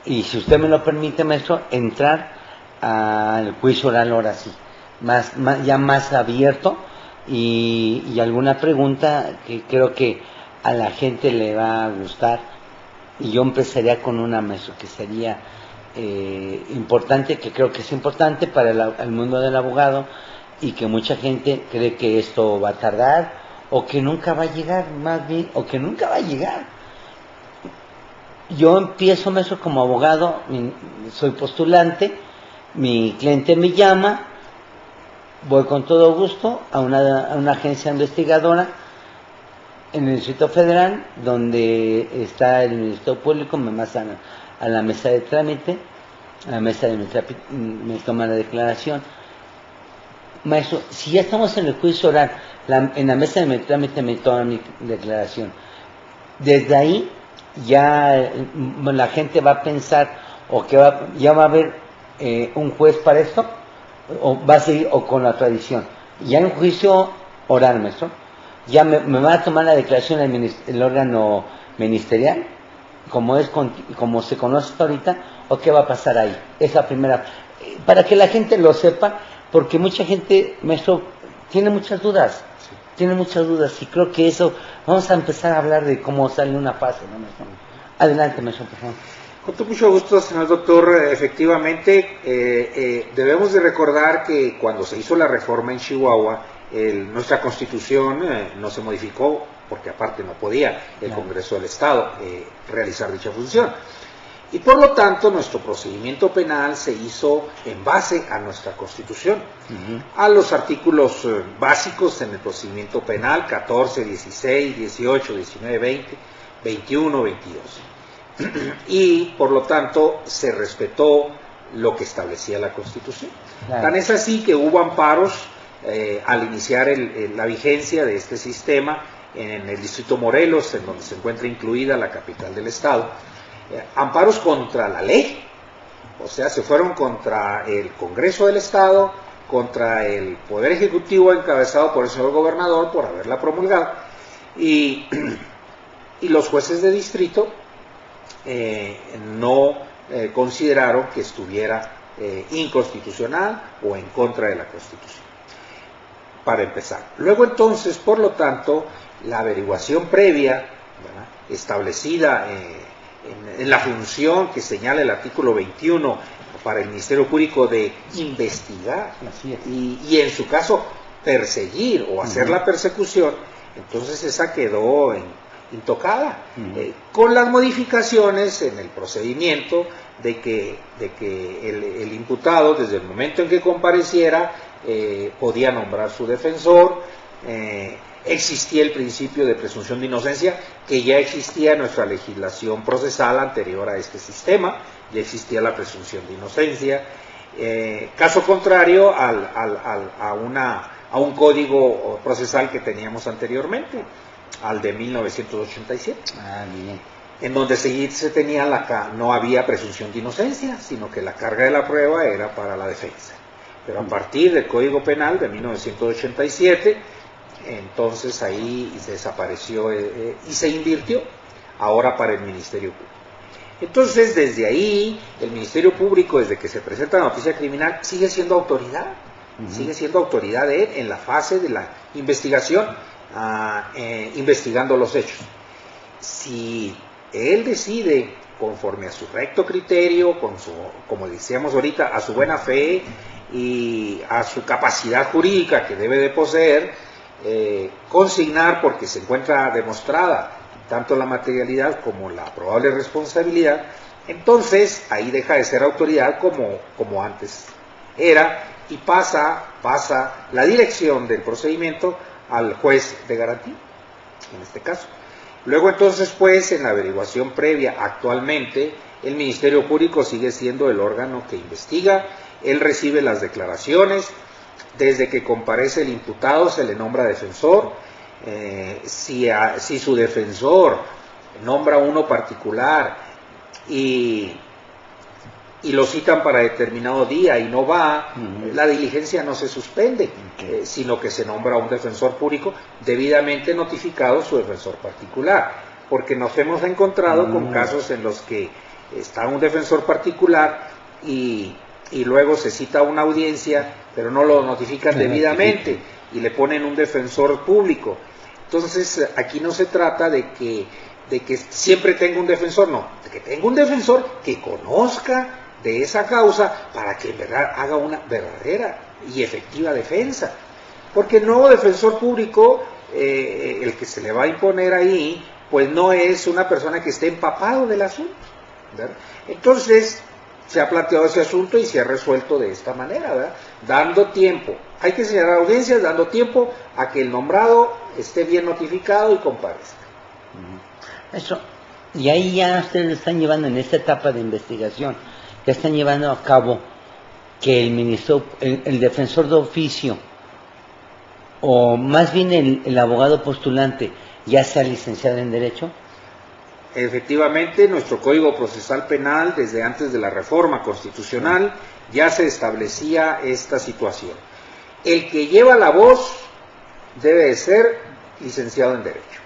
y si usted me lo permite, maestro, entrar al juicio oral ahora sí, ya más abierto, y alguna pregunta que creo que a la gente le va a gustar, y yo empezaría con una, maestro, que sería importante, que creo que es importante para el mundo del abogado, y que mucha gente cree que esto va a tardar, o que nunca va a llegar, más bien, o que nunca va a llegar. Yo empiezo, maestro, como abogado, soy postulante, mi cliente me llama, voy con todo gusto a una agencia investigadora en el Distrito Federal, donde está el Ministerio Público, me pasan a la mesa de trámite, a la mesa de me toman la declaración. Maestro, si ya estamos en el juicio oral, en la mesa de trámite me toman mi declaración. Desde ahí ya la gente va a pensar, o que ya va a haber un juez para esto, o va a seguir o con la tradición. Ya en juicio oral, maestro, ya me va a tomar la declaración el órgano ministerial, como se conoce hasta ahorita, o qué va a pasar ahí. Es la primera, para que la gente lo sepa, porque mucha gente, maestro, tiene muchas dudas. Y creo que eso, vamos a empezar a hablar de cómo sale una fase, ¿no, maestro? Adelante, maestro, por favor. Con mucho gusto, señor doctor. Efectivamente, debemos de recordar que cuando se hizo la reforma en Chihuahua, nuestra Constitución no se modificó, porque aparte no podía el Congreso del Estado realizar dicha función. Y por lo tanto, nuestro procedimiento penal se hizo en base a nuestra Constitución, a los artículos básicos en el procedimiento penal, 14, 16, 18, 19, 20, 21, 22. Y por lo tanto se respetó lo que establecía la Constitución. Tan es así que hubo amparos al iniciar la vigencia de este sistema en el Distrito Morelos, en donde se encuentra incluida la capital del estado, amparos contra la ley, o sea, se fueron contra el Congreso del Estado, contra el Poder Ejecutivo encabezado por el señor gobernador por haberla promulgado, y los jueces de distrito no consideraron que estuviera inconstitucional o en contra de la Constitución, para empezar. Luego entonces, por lo tanto, la averiguación previa ¿verdad?, establecida en la función que señala el artículo 21 para el Ministerio Público de investigar y en su caso perseguir o hacer la persecución, entonces esa quedó intocada, con las modificaciones en el procedimiento de que el imputado, desde el momento en que compareciera, podía nombrar su defensor. Existía el principio de presunción de inocencia, que ya existía en nuestra legislación procesal anterior a este sistema, ya existía la presunción de inocencia, caso contrario a un código procesal que teníamos anteriormente, al de 1987, en donde se tenía no había presunción de inocencia, sino que la carga de la prueba era para la defensa. Pero a partir del Código Penal de 1987, entonces ahí desapareció y se invirtió ahora para el Ministerio Público. Entonces, desde ahí, el Ministerio Público, desde que se presenta la noticia criminal, sigue siendo autoridad, en la fase de la investigación, investigando los hechos. Si él decide, conforme a su recto criterio, como decíamos ahorita, a su buena fe y a su capacidad jurídica que debe de poseer, consignar, porque se encuentra demostrada tanto la materialidad como la probable responsabilidad, entonces ahí deja de ser autoridad como antes era, y pasa la dirección del procedimiento al juez de garantía, en este caso. Luego entonces, pues, en la averiguación previa, actualmente, el Ministerio Público sigue siendo el órgano que investiga, él recibe las declaraciones, desde que comparece el imputado se le nombra defensor, si su defensor nombra uno particular y lo citan para determinado día y no va, la diligencia no se suspende, sino que se nombra un defensor público debidamente notificado su defensor particular, porque nos hemos encontrado con casos en los que está un defensor particular y luego se cita una audiencia, pero no lo notifican debidamente y le ponen un defensor público. Entonces, aquí no se trata de que siempre tenga un defensor, no, de que tenga un defensor que conozca de esa causa para que en verdad haga una verdadera y efectiva defensa. Porque el nuevo defensor público, el que se le va a imponer ahí, pues no es una persona que esté empapado del asunto, ¿verdad? Entonces, se ha planteado ese asunto y se ha resuelto de esta manera, ¿verdad?, dando tiempo. Hay que señalar audiencias, dando tiempo a que el nombrado esté bien notificado y comparezca. Eso. Y ahí ya ustedes están llevando en esta etapa de investigación, ya están llevando a cabo que el defensor de oficio, o más bien el abogado postulante, ya sea licenciado en Derecho. Efectivamente, nuestro Código Procesal Penal, desde antes de la reforma constitucional, ya se establecía esta situación. El que lleva la voz debe de ser licenciado en Derecho.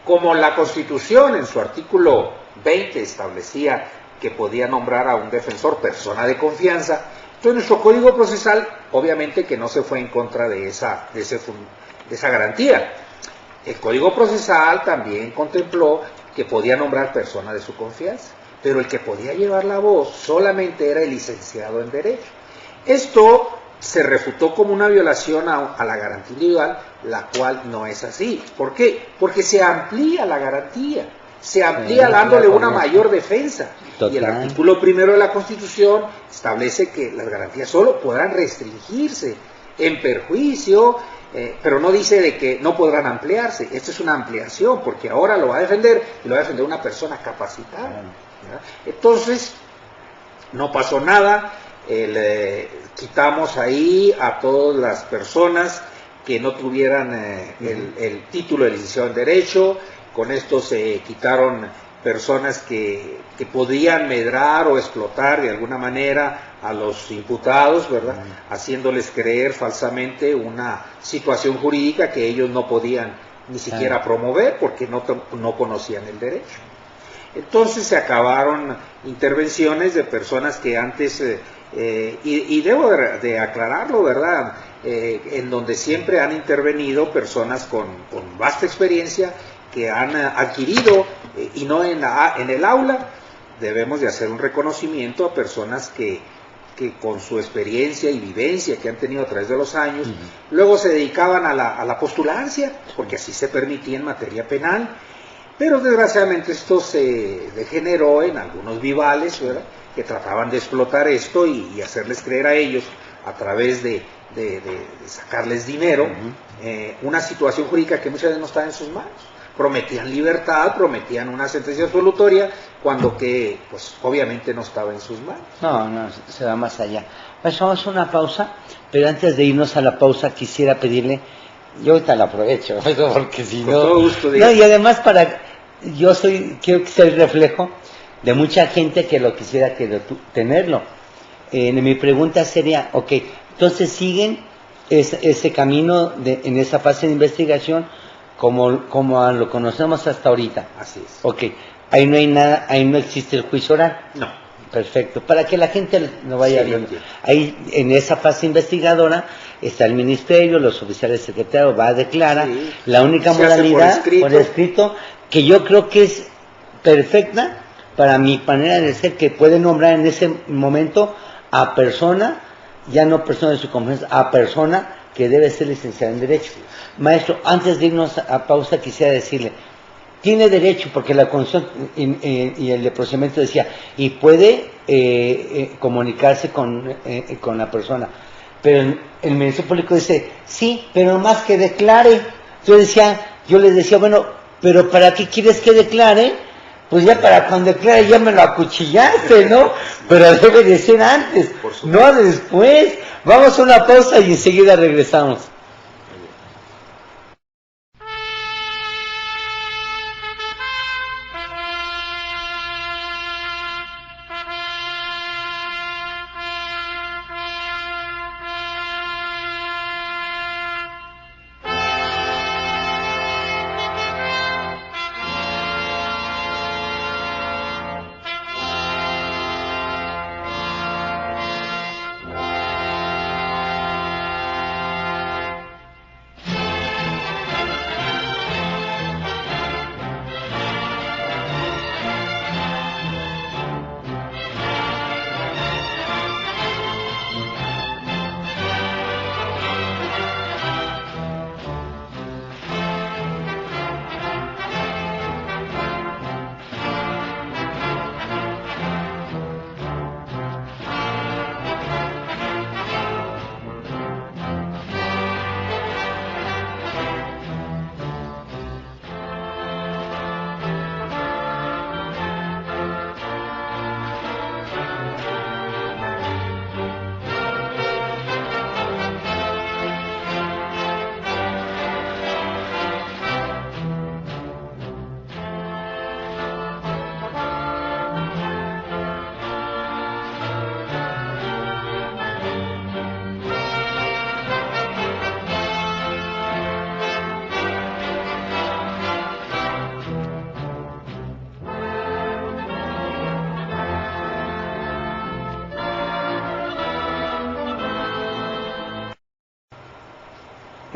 Como la Constitución en su artículo 20 establecía que podía nombrar a un defensor persona de confianza, entonces nuestro Código Procesal obviamente que no se fue en contra de esa garantía. El Código Procesal también contempló que podía nombrar persona de su confianza, pero el que podía llevar la voz solamente era el licenciado en Derecho. Esto se refutó como una violación a la garantía individual, la cual no es así. ¿Por qué? Porque se amplía la garantía, se amplía dándole una mayor defensa. Total. Y el artículo 1 de la Constitución establece que las garantías solo podrán restringirse en perjuicio, pero no dice de que no podrán ampliarse. Esto es una ampliación, porque ahora lo va a defender y lo va a defender una persona capacitada, ¿verdad? Entonces, no pasó nada. Quitamos ahí a todas las personas que no tuvieran el título de licenciado en Derecho. Con esto se quitaron personas que podían medrar o explotar de alguna manera a los imputados, ¿verdad?, haciéndoles creer falsamente una situación jurídica que ellos no podían ni siquiera promover porque no conocían el derecho. Entonces se acabaron intervenciones de personas que antes, y debo de aclararlo, ¿verdad?, en donde siempre han intervenido personas con vasta experiencia que han adquirido y no en el aula. Debemos de hacer un reconocimiento a personas que con su experiencia y vivencia que han tenido a través de los años, luego se dedicaban a la postulancia, porque así se permitía en materia penal, pero desgraciadamente esto se degeneró en algunos vivales, ¿verdad?, que trataban de explotar esto y hacerles creer a ellos, a través de sacarles dinero, una situación jurídica que muchas veces no estaba en sus manos. Prometían libertad, prometían una sentencia absolutoria, cuando que, pues, obviamente no estaba en sus manos. No, se va más allá. Pues vamos a una pausa, pero antes de irnos a la pausa quisiera pedirle, yo ahorita la aprovecho, porque si Con no... todo gusto, no, y además quiero que sea el reflejo de mucha gente que lo quisiera tenerlo. Mi pregunta sería, ok, entonces siguen ese camino en esa fase de investigación como lo conocemos hasta ahorita. Así es. Ok, ahí no hay nada, ahí no existe el juicio oral. No. Perfecto, para que la gente lo vaya viendo. Ahí en esa fase investigadora está el ministerio, los oficiales secretarios, va a declarar, la única modalidad por escrito, que yo creo que es perfecta para mi manera de ser, que puede nombrar en ese momento a persona, ya no persona de su confianza, a persona que debe ser licenciada en Derecho. Maestro, antes de irnos a pausa quisiera decirle, tiene derecho, porque la Constitución y el procedimiento decía, y puede comunicarse con la persona, pero el Ministerio Público dice, sí, pero más que declare. Yo les decía, bueno, pero ¿para qué quieres que declare? Pues ya para cuando declare ya me lo acuchillaste, ¿no? Pero debe de ser antes, no después. Vamos a una pausa y enseguida regresamos.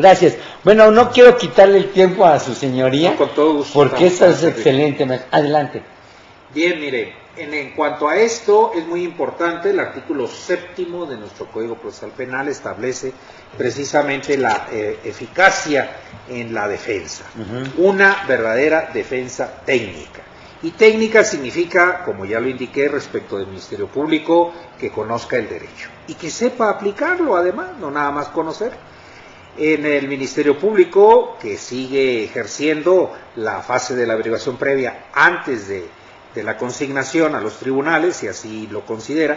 Gracias. Bueno, no quiero quitarle el tiempo a su señoría, con todo gusto, porque eso es excelente. Adelante. Bien, mire, en cuanto a esto, es muy importante, el artículo 7º de nuestro Código Procesal Penal establece precisamente la eficacia en la defensa, una verdadera defensa técnica. Y técnica significa, como ya lo indiqué respecto del Ministerio Público, que conozca el derecho y que sepa aplicarlo, además, no nada más conocer. En el Ministerio Público, que sigue ejerciendo la fase de la averiguación previa antes de la consignación a los tribunales, si así lo considera,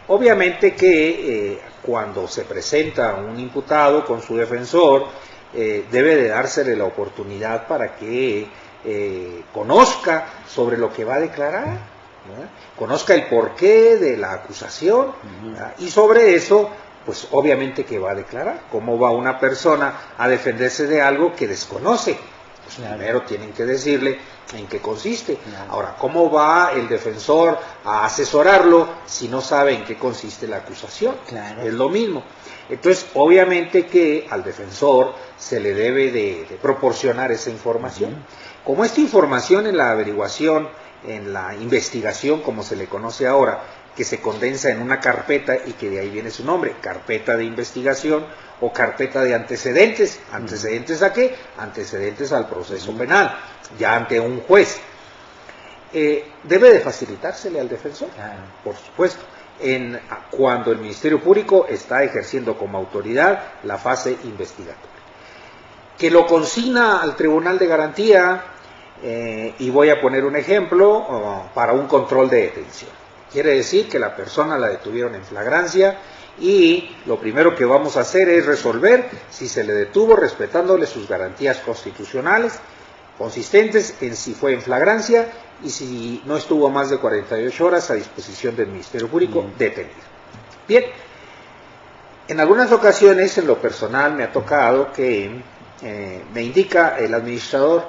obviamente que cuando se presenta un imputado con su defensor, debe de dársele la oportunidad para que conozca sobre lo que va a declarar, ¿verdad? Conozca el porqué de la acusación, y sobre eso, pues obviamente que va a declarar. ¿Cómo va una persona a defenderse de algo que desconoce? pues claro, primero tienen que decirle en qué consiste. Claro. Ahora, ¿cómo va el defensor a asesorarlo si no sabe en qué consiste la acusación? Claro. Es lo mismo. Entonces, obviamente que al defensor se le debe de proporcionar esa información. Como esta información en la averiguación, en la investigación, como se le conoce ahora, que se condensa en una carpeta y que de ahí viene su nombre, carpeta de investigación o carpeta de antecedentes. ¿Antecedentes a qué? Antecedentes al proceso penal, ya ante un juez. Debe de facilitársele al defensor, Claro. por supuesto, cuando el Ministerio Público está ejerciendo como autoridad la fase investigatoria. Que lo consigna al Tribunal de Garantía, y voy a poner un ejemplo, para un control de detención. Quiere decir que la persona la detuvieron en flagrancia y lo primero que vamos a hacer es resolver si se le detuvo respetándole sus garantías constitucionales, consistentes en si fue en flagrancia y si no estuvo más de 48 horas a disposición del Ministerio Público detenido. Bien, en algunas ocasiones en lo personal me ha tocado que me indica el administrador,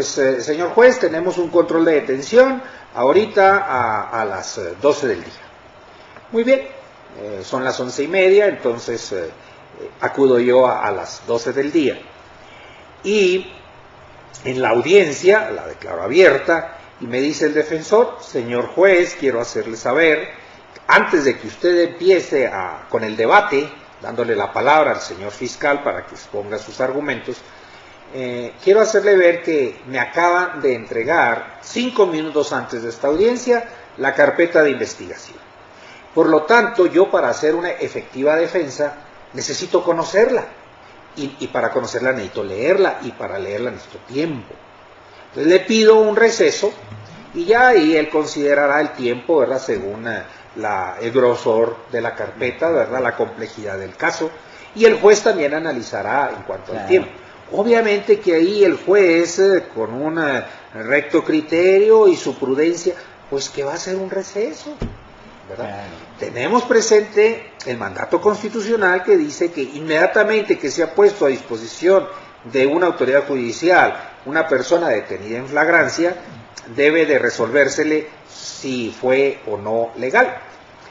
señor juez, tenemos un control de detención ahorita a las 12 del día. Muy bien, son las 11:30, entonces acudo yo a las 12 del día. Y en la audiencia, la declaro abierta, y me dice el defensor, señor juez, quiero hacerle saber, antes de que usted empiece con el debate, dándole la palabra al señor fiscal para que exponga sus argumentos, quiero hacerle ver que me acaban de entregar 5 minutos antes de esta audiencia la carpeta de investigación. Por lo tanto, yo para hacer una efectiva defensa necesito conocerla. Y para conocerla necesito leerla, y para leerla necesito tiempo. Entonces le pido un receso, y ya ahí él considerará el tiempo, ¿verdad?, según el grosor de la carpeta, ¿verdad?, la complejidad del caso, y el juez también analizará en cuanto al tiempo. Obviamente que ahí el juez, con un recto criterio y su prudencia, pues que va a hacer un receso, ¿verdad? Claro. Tenemos presente el mandato constitucional que dice que inmediatamente que se ha puesto a disposición de una autoridad judicial una persona detenida en flagrancia, debe de resolvérsele si fue o no legal.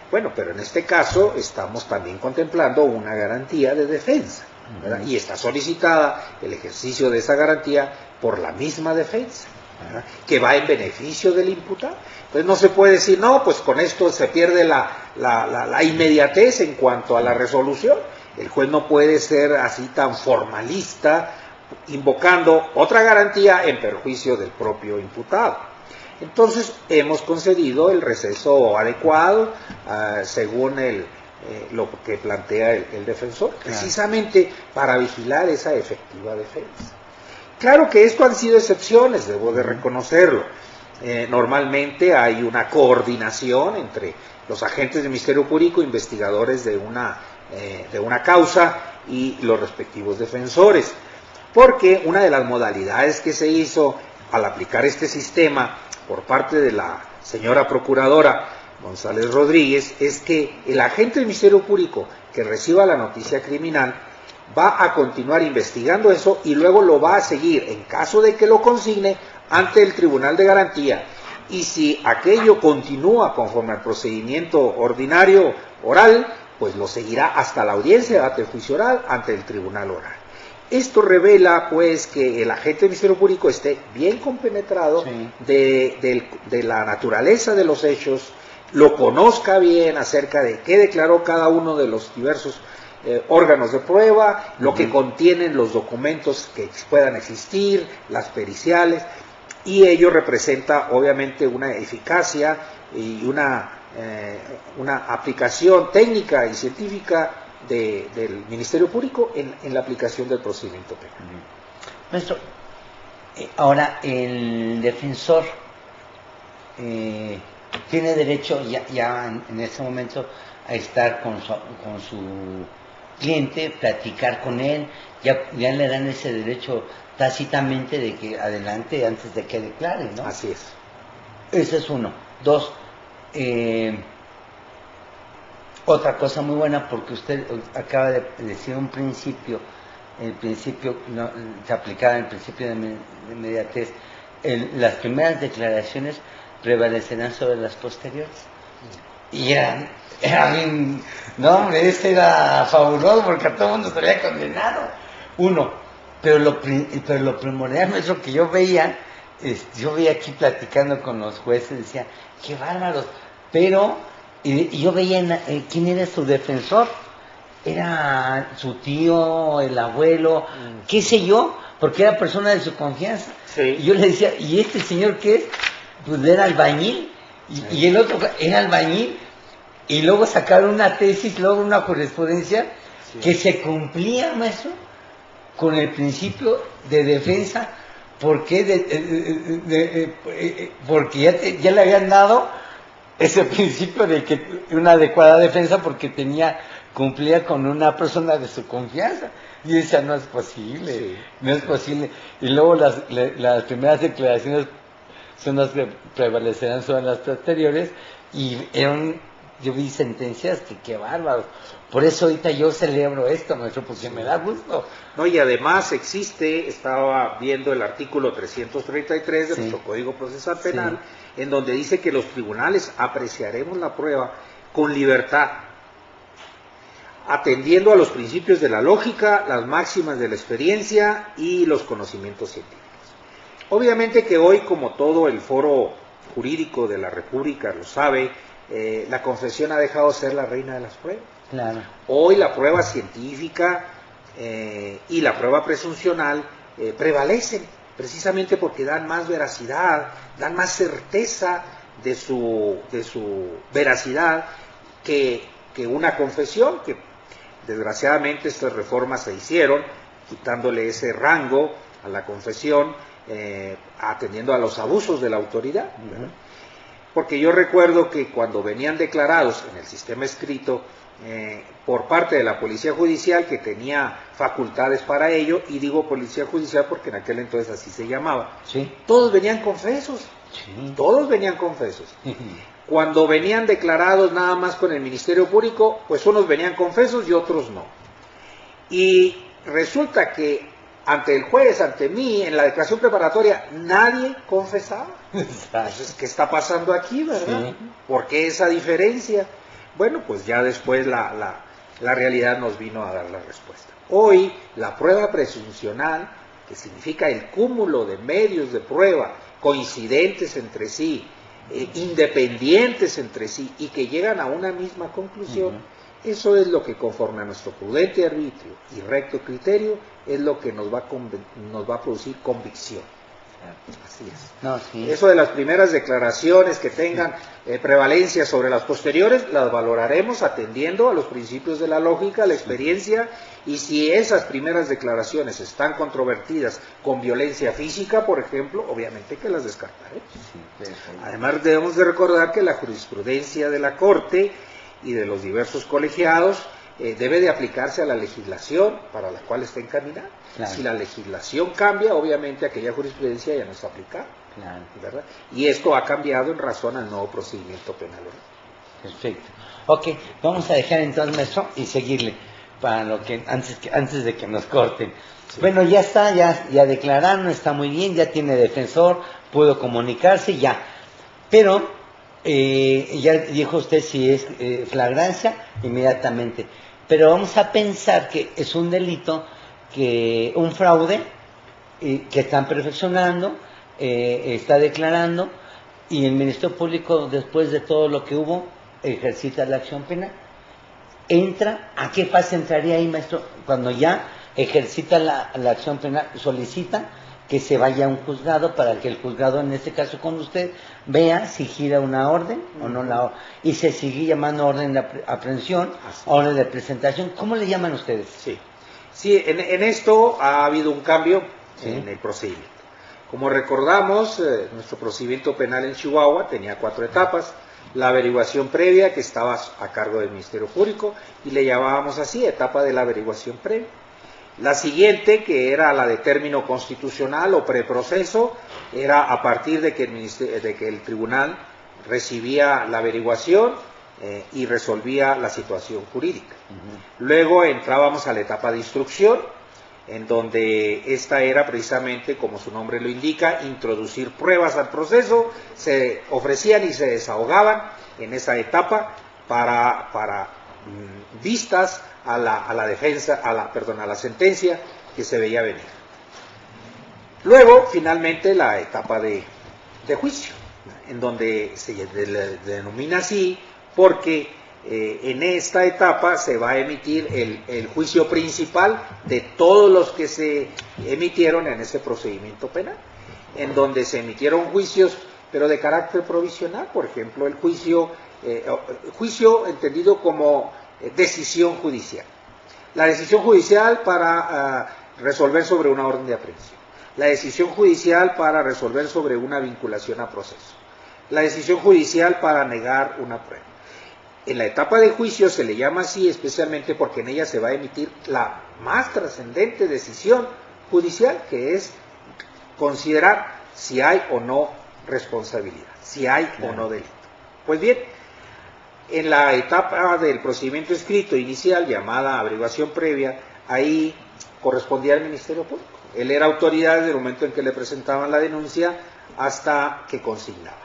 Bueno, pero en este caso estamos también contemplando una garantía de defensa, ¿verdad? Y está solicitada el ejercicio de esa garantía por la misma defensa, ¿verdad?, que va en beneficio del imputado. Entonces no se puede decir, no, pues con esto se pierde la inmediatez en cuanto a la resolución. El juez no puede ser así tan formalista, invocando otra garantía en perjuicio del propio imputado. Entonces hemos concedido el receso adecuado, según lo que plantea el defensor, precisamente para vigilar esa efectiva defensa. Claro que esto han sido excepciones, debo de reconocerlo. Normalmente hay una coordinación entre los agentes del Ministerio Público, investigadores de una causa, y los respectivos defensores, porque una de las modalidades que se hizo al aplicar este sistema por parte de la señora procuradora González Rodríguez es que el agente del Ministerio Público que reciba la noticia criminal va a continuar investigando eso y luego lo va a seguir, en caso de que lo consigne, ante el Tribunal de Garantía. Y si aquello continúa conforme al procedimiento ordinario oral, pues lo seguirá hasta la audiencia ante el juicio oral, ante el tribunal oral. Esto revela, pues, que el agente del Ministerio Público esté bien compenetrado de la naturaleza de los hechos, lo conozca bien acerca de qué declaró cada uno de los diversos órganos de prueba, lo que contienen los documentos que puedan existir, las periciales, y ello representa obviamente una eficacia y una aplicación técnica y científica del Ministerio Público en la aplicación del procedimiento penal. Maestro, ahora el defensor tiene derecho ya en este momento a estar con su cliente, platicar con él, ya le dan ese derecho tácitamente de que adelante antes de que declare, ¿no? Así es. Ese es uno. Dos, otra cosa muy buena, porque usted acaba de decir un principio el principio, no, se aplicaba el principio de inmediatez, las primeras declaraciones prevalecerán sobre las posteriores. Y era bien, no hombre, este era fabuloso porque a todo el mundo se había condenado. Pero lo primordial es lo que yo veía aquí platicando con los jueces, decía, qué bárbaros, pero, y yo veía quién era su defensor, era su tío, el abuelo, qué sé yo, porque era persona de su confianza. Sí. Y yo le decía, ¿y este señor qué es? Pues era albañil, y el otro era albañil, y luego sacaron una tesis, luego una jurisprudencia, que se cumplía, maestro, con el principio de defensa, porque ya le habían dado ese principio de que una adecuada defensa porque cumplía con una persona de su confianza. Y decía, no es posible, no es posible. Y luego las primeras declaraciones son las que prevalecerán sobre las posteriores, y yo vi sentencias que qué bárbaros. Por eso ahorita yo celebro esto, maestro, porque me da gusto. No, y además estaba viendo el artículo 333 de nuestro Código Procesal Penal, en donde dice que los tribunales apreciaremos la prueba con libertad, atendiendo a los principios de la lógica, las máximas de la experiencia y los conocimientos científicos. Obviamente que hoy, como todo el foro jurídico de la República lo sabe, la confesión ha dejado de ser la reina de las pruebas. Claro. Hoy la prueba científica y la prueba presuncional prevalecen, precisamente porque dan más veracidad, dan más certeza de su veracidad que una confesión, que desgraciadamente estas reformas se hicieron, quitándole ese rango a la confesión, atendiendo a los abusos de la autoridad, ¿verdad? Porque yo recuerdo que cuando venían declarados en el sistema escrito por parte de la Policía Judicial, que tenía facultades para ello, y digo Policía Judicial porque en aquel entonces así se llamaba, todos venían confesos, todos venían confesos. Cuando venían declarados nada más con el Ministerio Público, pues unos venían confesos y otros no. Y resulta que ante el juez, ante mí, en la declaración preparatoria, nadie confesaba. Entonces, ¿qué está pasando aquí, verdad? ¿Por qué esa diferencia? Bueno, pues ya después la realidad nos vino a dar la respuesta. Hoy, la prueba presuncional, que significa el cúmulo de medios de prueba coincidentes entre sí, independientes entre sí, y que llegan a una misma conclusión, eso es lo que, conforme a nuestro prudente arbitrio y recto criterio, es lo que nos va a producir convicción. Así es. No, Eso de las primeras declaraciones que tengan prevalencia sobre las posteriores, las valoraremos atendiendo a los principios de la lógica, la experiencia, y si esas primeras declaraciones están controvertidas con violencia física, por ejemplo, obviamente que las descartaremos. Además, debemos de recordar que la jurisprudencia de la Corte y de los diversos colegiados debe de aplicarse a la legislación para la cual está encaminada. Si la legislación cambia, obviamente aquella jurisprudencia ya no está aplicada, ¿verdad? Y esto ha cambiado en razón al nuevo procedimiento penal. Perfecto. Ok, vamos a dejar entonces, maestro, y seguirle para lo que antes de que nos corten. Bueno, ya está, ya declararon, está muy bien, ya tiene defensor, pudo comunicarse, ya. Pero ya dijo usted si es flagrancia, inmediatamente. Pero vamos a pensar que es un delito, un fraude, que están perfeccionando, está declarando, y el Ministerio Público, después de todo lo que hubo, ejercita la acción penal. ¿A qué fase entraría ahí, maestro? Cuando ya ejercita la acción penal, solicita que se vaya a un juzgado para que el juzgado, en este caso con usted, vea si gira una orden o no la orden. Y se sigue llamando orden de aprehensión, orden de presentación. ¿Cómo le llaman ustedes? Sí, en esto ha habido un cambio en el procedimiento. Como recordamos, nuestro procedimiento penal en Chihuahua tenía 4 etapas. La averiguación previa, que estaba a cargo del Ministerio Público, y le llamábamos así, etapa de la averiguación previa. La siguiente, que era la de término constitucional o preproceso, era a partir de que el tribunal recibía la averiguación y resolvía la situación jurídica. Luego entrábamos a la etapa de instrucción, en donde esta era precisamente, como su nombre lo indica, introducir pruebas al proceso, se ofrecían y se desahogaban en esa etapa para vistas a la defensa, a la sentencia que se veía venir. Luego, finalmente, la etapa de juicio, en donde se denomina así porque en esta etapa se va a emitir el juicio principal de todos los que se emitieron en ese procedimiento penal, en donde se emitieron juicios, pero de carácter provisional, por ejemplo, el juicio entendido como decisión judicial. La decisión judicial para resolver sobre una orden de aprehensión. La decisión judicial para resolver sobre una vinculación a proceso. La decisión judicial para negar una prueba. En la etapa de juicio se le llama así especialmente porque en ella se va a emitir la más trascendente decisión judicial, que es considerar si hay o no responsabilidad, si hay o no delito. Pues bien, en la etapa del procedimiento escrito inicial, llamada averiguación previa, ahí correspondía al Ministerio Público. Él era autoridad desde el momento en que le presentaban la denuncia hasta que consignaba.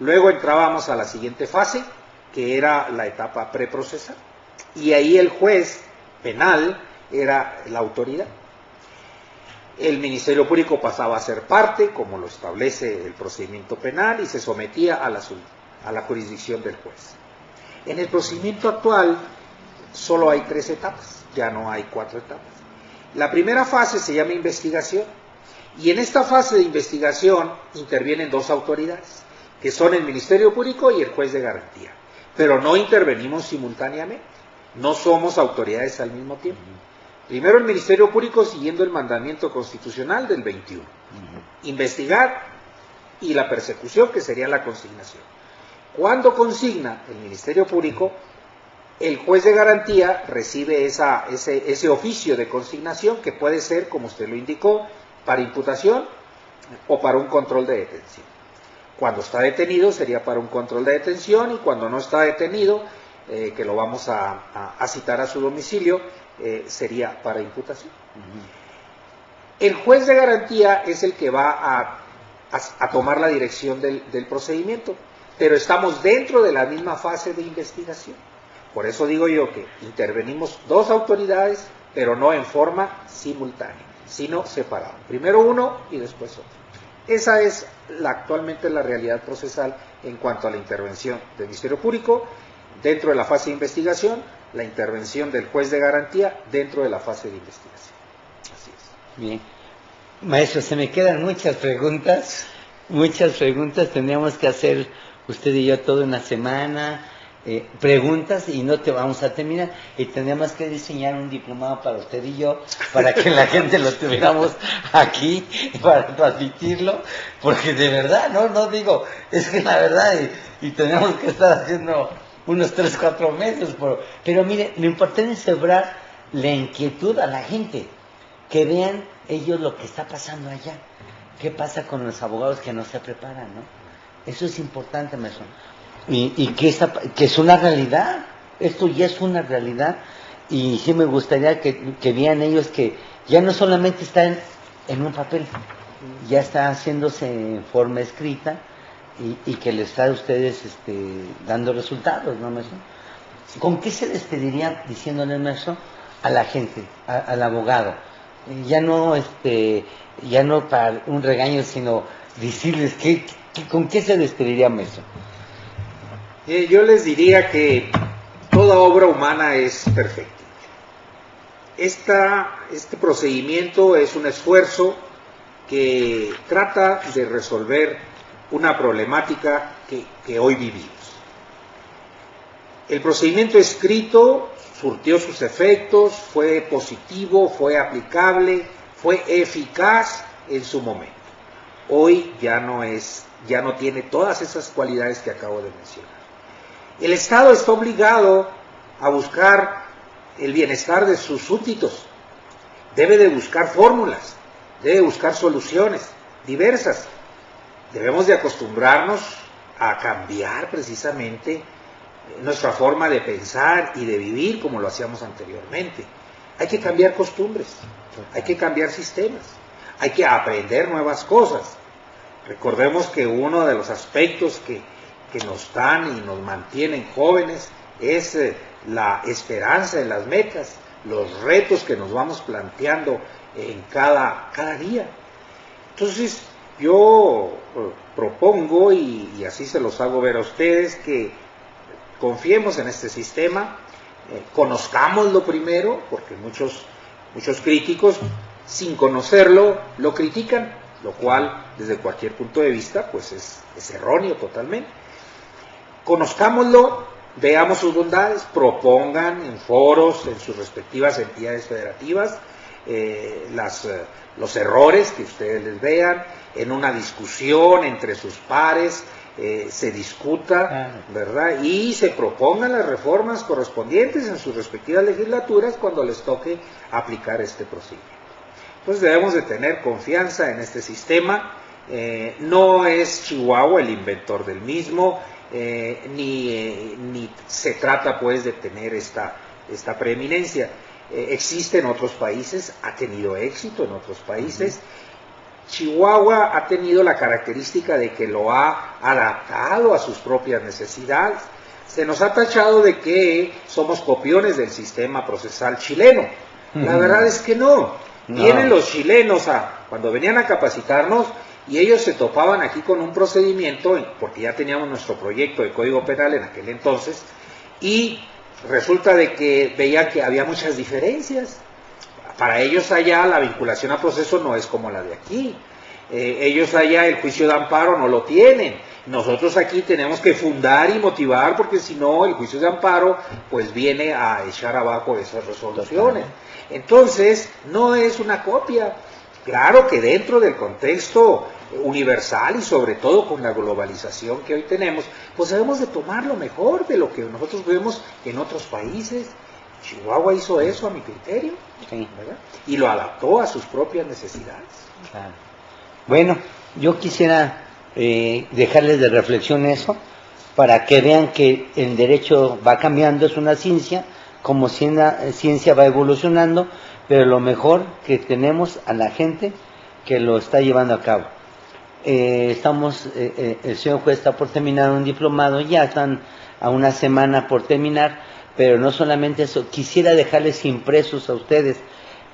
Luego entrábamos a la siguiente fase, que era la etapa preprocesal, y ahí el juez penal era la autoridad. El Ministerio Público pasaba a ser parte, como lo establece el procedimiento penal, y se sometía a la jurisdicción del juez. En el procedimiento actual solo hay 3 etapas, ya no hay 4 etapas. La primera fase se llama investigación, y en esta fase de investigación intervienen 2 autoridades, que son el Ministerio Público y el juez de garantía, pero no intervenimos simultáneamente, no somos autoridades al mismo tiempo. Primero el Ministerio Público, siguiendo el mandamiento constitucional del 21, investigar y la persecución, que sería la consignación. Cuando consigna el Ministerio Público, el juez de garantía recibe ese oficio de consignación, que puede ser, como usted lo indicó, para imputación o para un control de detención. Cuando está detenido sería para un control de detención, y cuando no está detenido, que lo vamos a citar a su domicilio, sería para imputación. El juez de garantía es el que va a tomar la dirección del procedimiento, pero estamos dentro de la misma fase de investigación. Por eso digo yo que intervenimos 2 autoridades, pero no en forma simultánea, sino separado. Primero uno y después otro. Esa es actualmente la realidad procesal en cuanto a la intervención del Ministerio Público dentro de la fase de investigación, la intervención del juez de garantía dentro de la fase de investigación. Así es. Bien. Maestro, se me quedan muchas preguntas, tendríamos que hacer usted y yo toda una semana, preguntas, y no te vamos a terminar, y tendríamos que diseñar un diplomado para usted y yo, para que la gente lo tuviéramos aquí, para transmitirlo, porque de verdad, no digo, es que la verdad, y tenemos que estar haciendo unos 3-4 meses, pero mire, lo importante es sembrar la inquietud a la gente, que vean ellos lo que está pasando allá, qué pasa con los abogados que no se preparan, ¿no? Eso es importante, maestro. Y que es una realidad, esto ya es una realidad, y sí me gustaría que vieran ellos que ya no solamente está en un papel, ya está haciéndose en forma escrita, y que les está a ustedes dando resultados, ¿no, maestro? ¿Con qué se despediría diciéndole, maestro, a la gente, al abogado? Ya no para un regaño, sino decirles ¿con qué se despediría, maestro? Yo les diría que toda obra humana es perfecta. Este procedimiento es un esfuerzo que trata de resolver una problemática que hoy vivimos. El procedimiento escrito surtió sus efectos, fue positivo, fue aplicable, fue eficaz en su momento. Hoy ya no tiene todas esas cualidades que acabo de mencionar. El Estado está obligado a buscar el bienestar de sus súbditos. Debe de buscar fórmulas, debe buscar soluciones diversas. Debemos de acostumbrarnos a cambiar precisamente nuestra forma de pensar y de vivir como lo hacíamos anteriormente. Hay que cambiar costumbres, hay que cambiar sistemas, hay que aprender nuevas cosas. Recordemos que uno de los aspectos que nos dan y nos mantienen jóvenes es la esperanza en las metas, los retos que nos vamos planteando en cada día. Entonces, yo propongo, y así se los hago ver a ustedes, que confiemos en este sistema, conozcámoslo primero, porque muchos críticos, sin conocerlo, lo critican, lo cual, desde cualquier punto de vista, pues es erróneo totalmente. Conozcámoslo, veamos sus bondades, propongan en foros, en sus respectivas entidades federativas, los errores que ustedes les vean, en una discusión entre sus pares, se discuta, ¿verdad? Y se propongan las reformas correspondientes en sus respectivas legislaturas cuando les toque aplicar este procedimiento. Entonces debemos de tener confianza en este sistema. No es Chihuahua el inventor del mismo, ni se trata pues de tener esta preeminencia. Existe en otros países, ha tenido éxito en otros países. Chihuahua ha tenido la característica de que lo ha adaptado a sus propias necesidades. Se nos ha tachado de que somos copiones del sistema procesal chileno. La verdad es que no. Vienen los chilenos cuando venían a capacitarnos, y ellos se topaban aquí con un procedimiento, porque ya teníamos nuestro proyecto de Código Penal en aquel entonces, y resulta de que veían que había muchas diferencias. Para ellos allá la vinculación a proceso no es como la de aquí. Ellos allá el juicio de amparo no lo tienen. Nosotros aquí tenemos que fundar y motivar, porque si no el juicio de amparo pues viene a echar abajo esas resoluciones. Entonces no es una copia. Claro que dentro del contexto universal y sobre todo con la globalización que hoy tenemos, pues debemos de tomar lo mejor de lo que nosotros vemos en otros países. Chihuahua hizo eso a mi criterio, ¿verdad? Y lo adaptó a sus propias necesidades. Claro. Bueno, yo quisiera dejarles de reflexión eso, para que vean que el derecho va cambiando, es una ciencia, como ciencia va evolucionando, pero lo mejor que tenemos a la gente que lo está llevando a cabo. El señor juez está por terminar un diplomado, ya están a una semana por terminar, pero no solamente eso, quisiera dejarles impresos a ustedes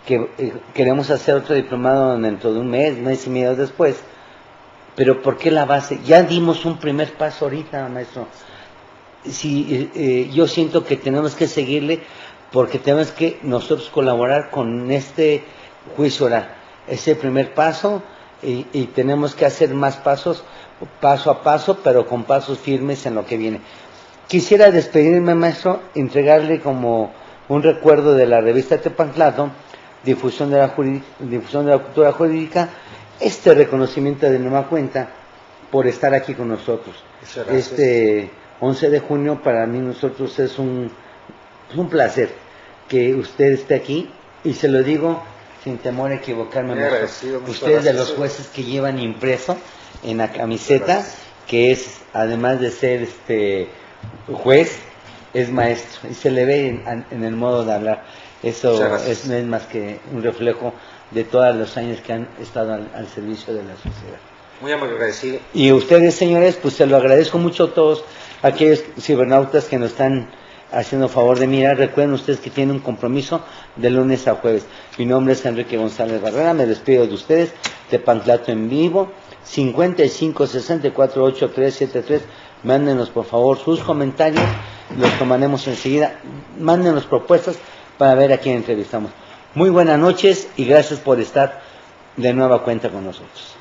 que queremos hacer otro diplomado dentro de un mes y medio después, pero ¿por qué la base? Ya dimos un primer paso ahorita, maestro. Yo siento que tenemos que seguirle, porque tenemos que nosotros colaborar con este juicio oral. Es el primer paso, y tenemos que hacer más pasos, paso a paso, pero con pasos firmes en lo que viene. Quisiera despedirme, maestro, entregarle como un recuerdo de la revista Tepanclato, difusión de la cultura jurídica, este reconocimiento de nueva cuenta por estar aquí con nosotros. Este 11 de junio para nosotros es un placer que usted esté aquí, y se lo digo sin temor a equivocarme, maestro. Usted es de los jueces que llevan impreso en la camiseta, que es, además de ser juez, es maestro, y se le ve en el modo de hablar. Eso no es más que un reflejo de todos los años que han estado al servicio de la sociedad. Muy agradecido. Y ustedes, señores, pues se lo agradezco mucho a todos aquellos cibernautas que nos están haciendo favor de mirar. Recuerden ustedes que tienen un compromiso de lunes a jueves. Mi nombre es Enrique González Barrera, me despido de ustedes. Tepanclato en vivo, 55648373. Mándenos por favor sus comentarios, los tomaremos enseguida. Mándenos propuestas para ver a quién entrevistamos. Muy buenas noches y gracias por estar de nueva cuenta con nosotros.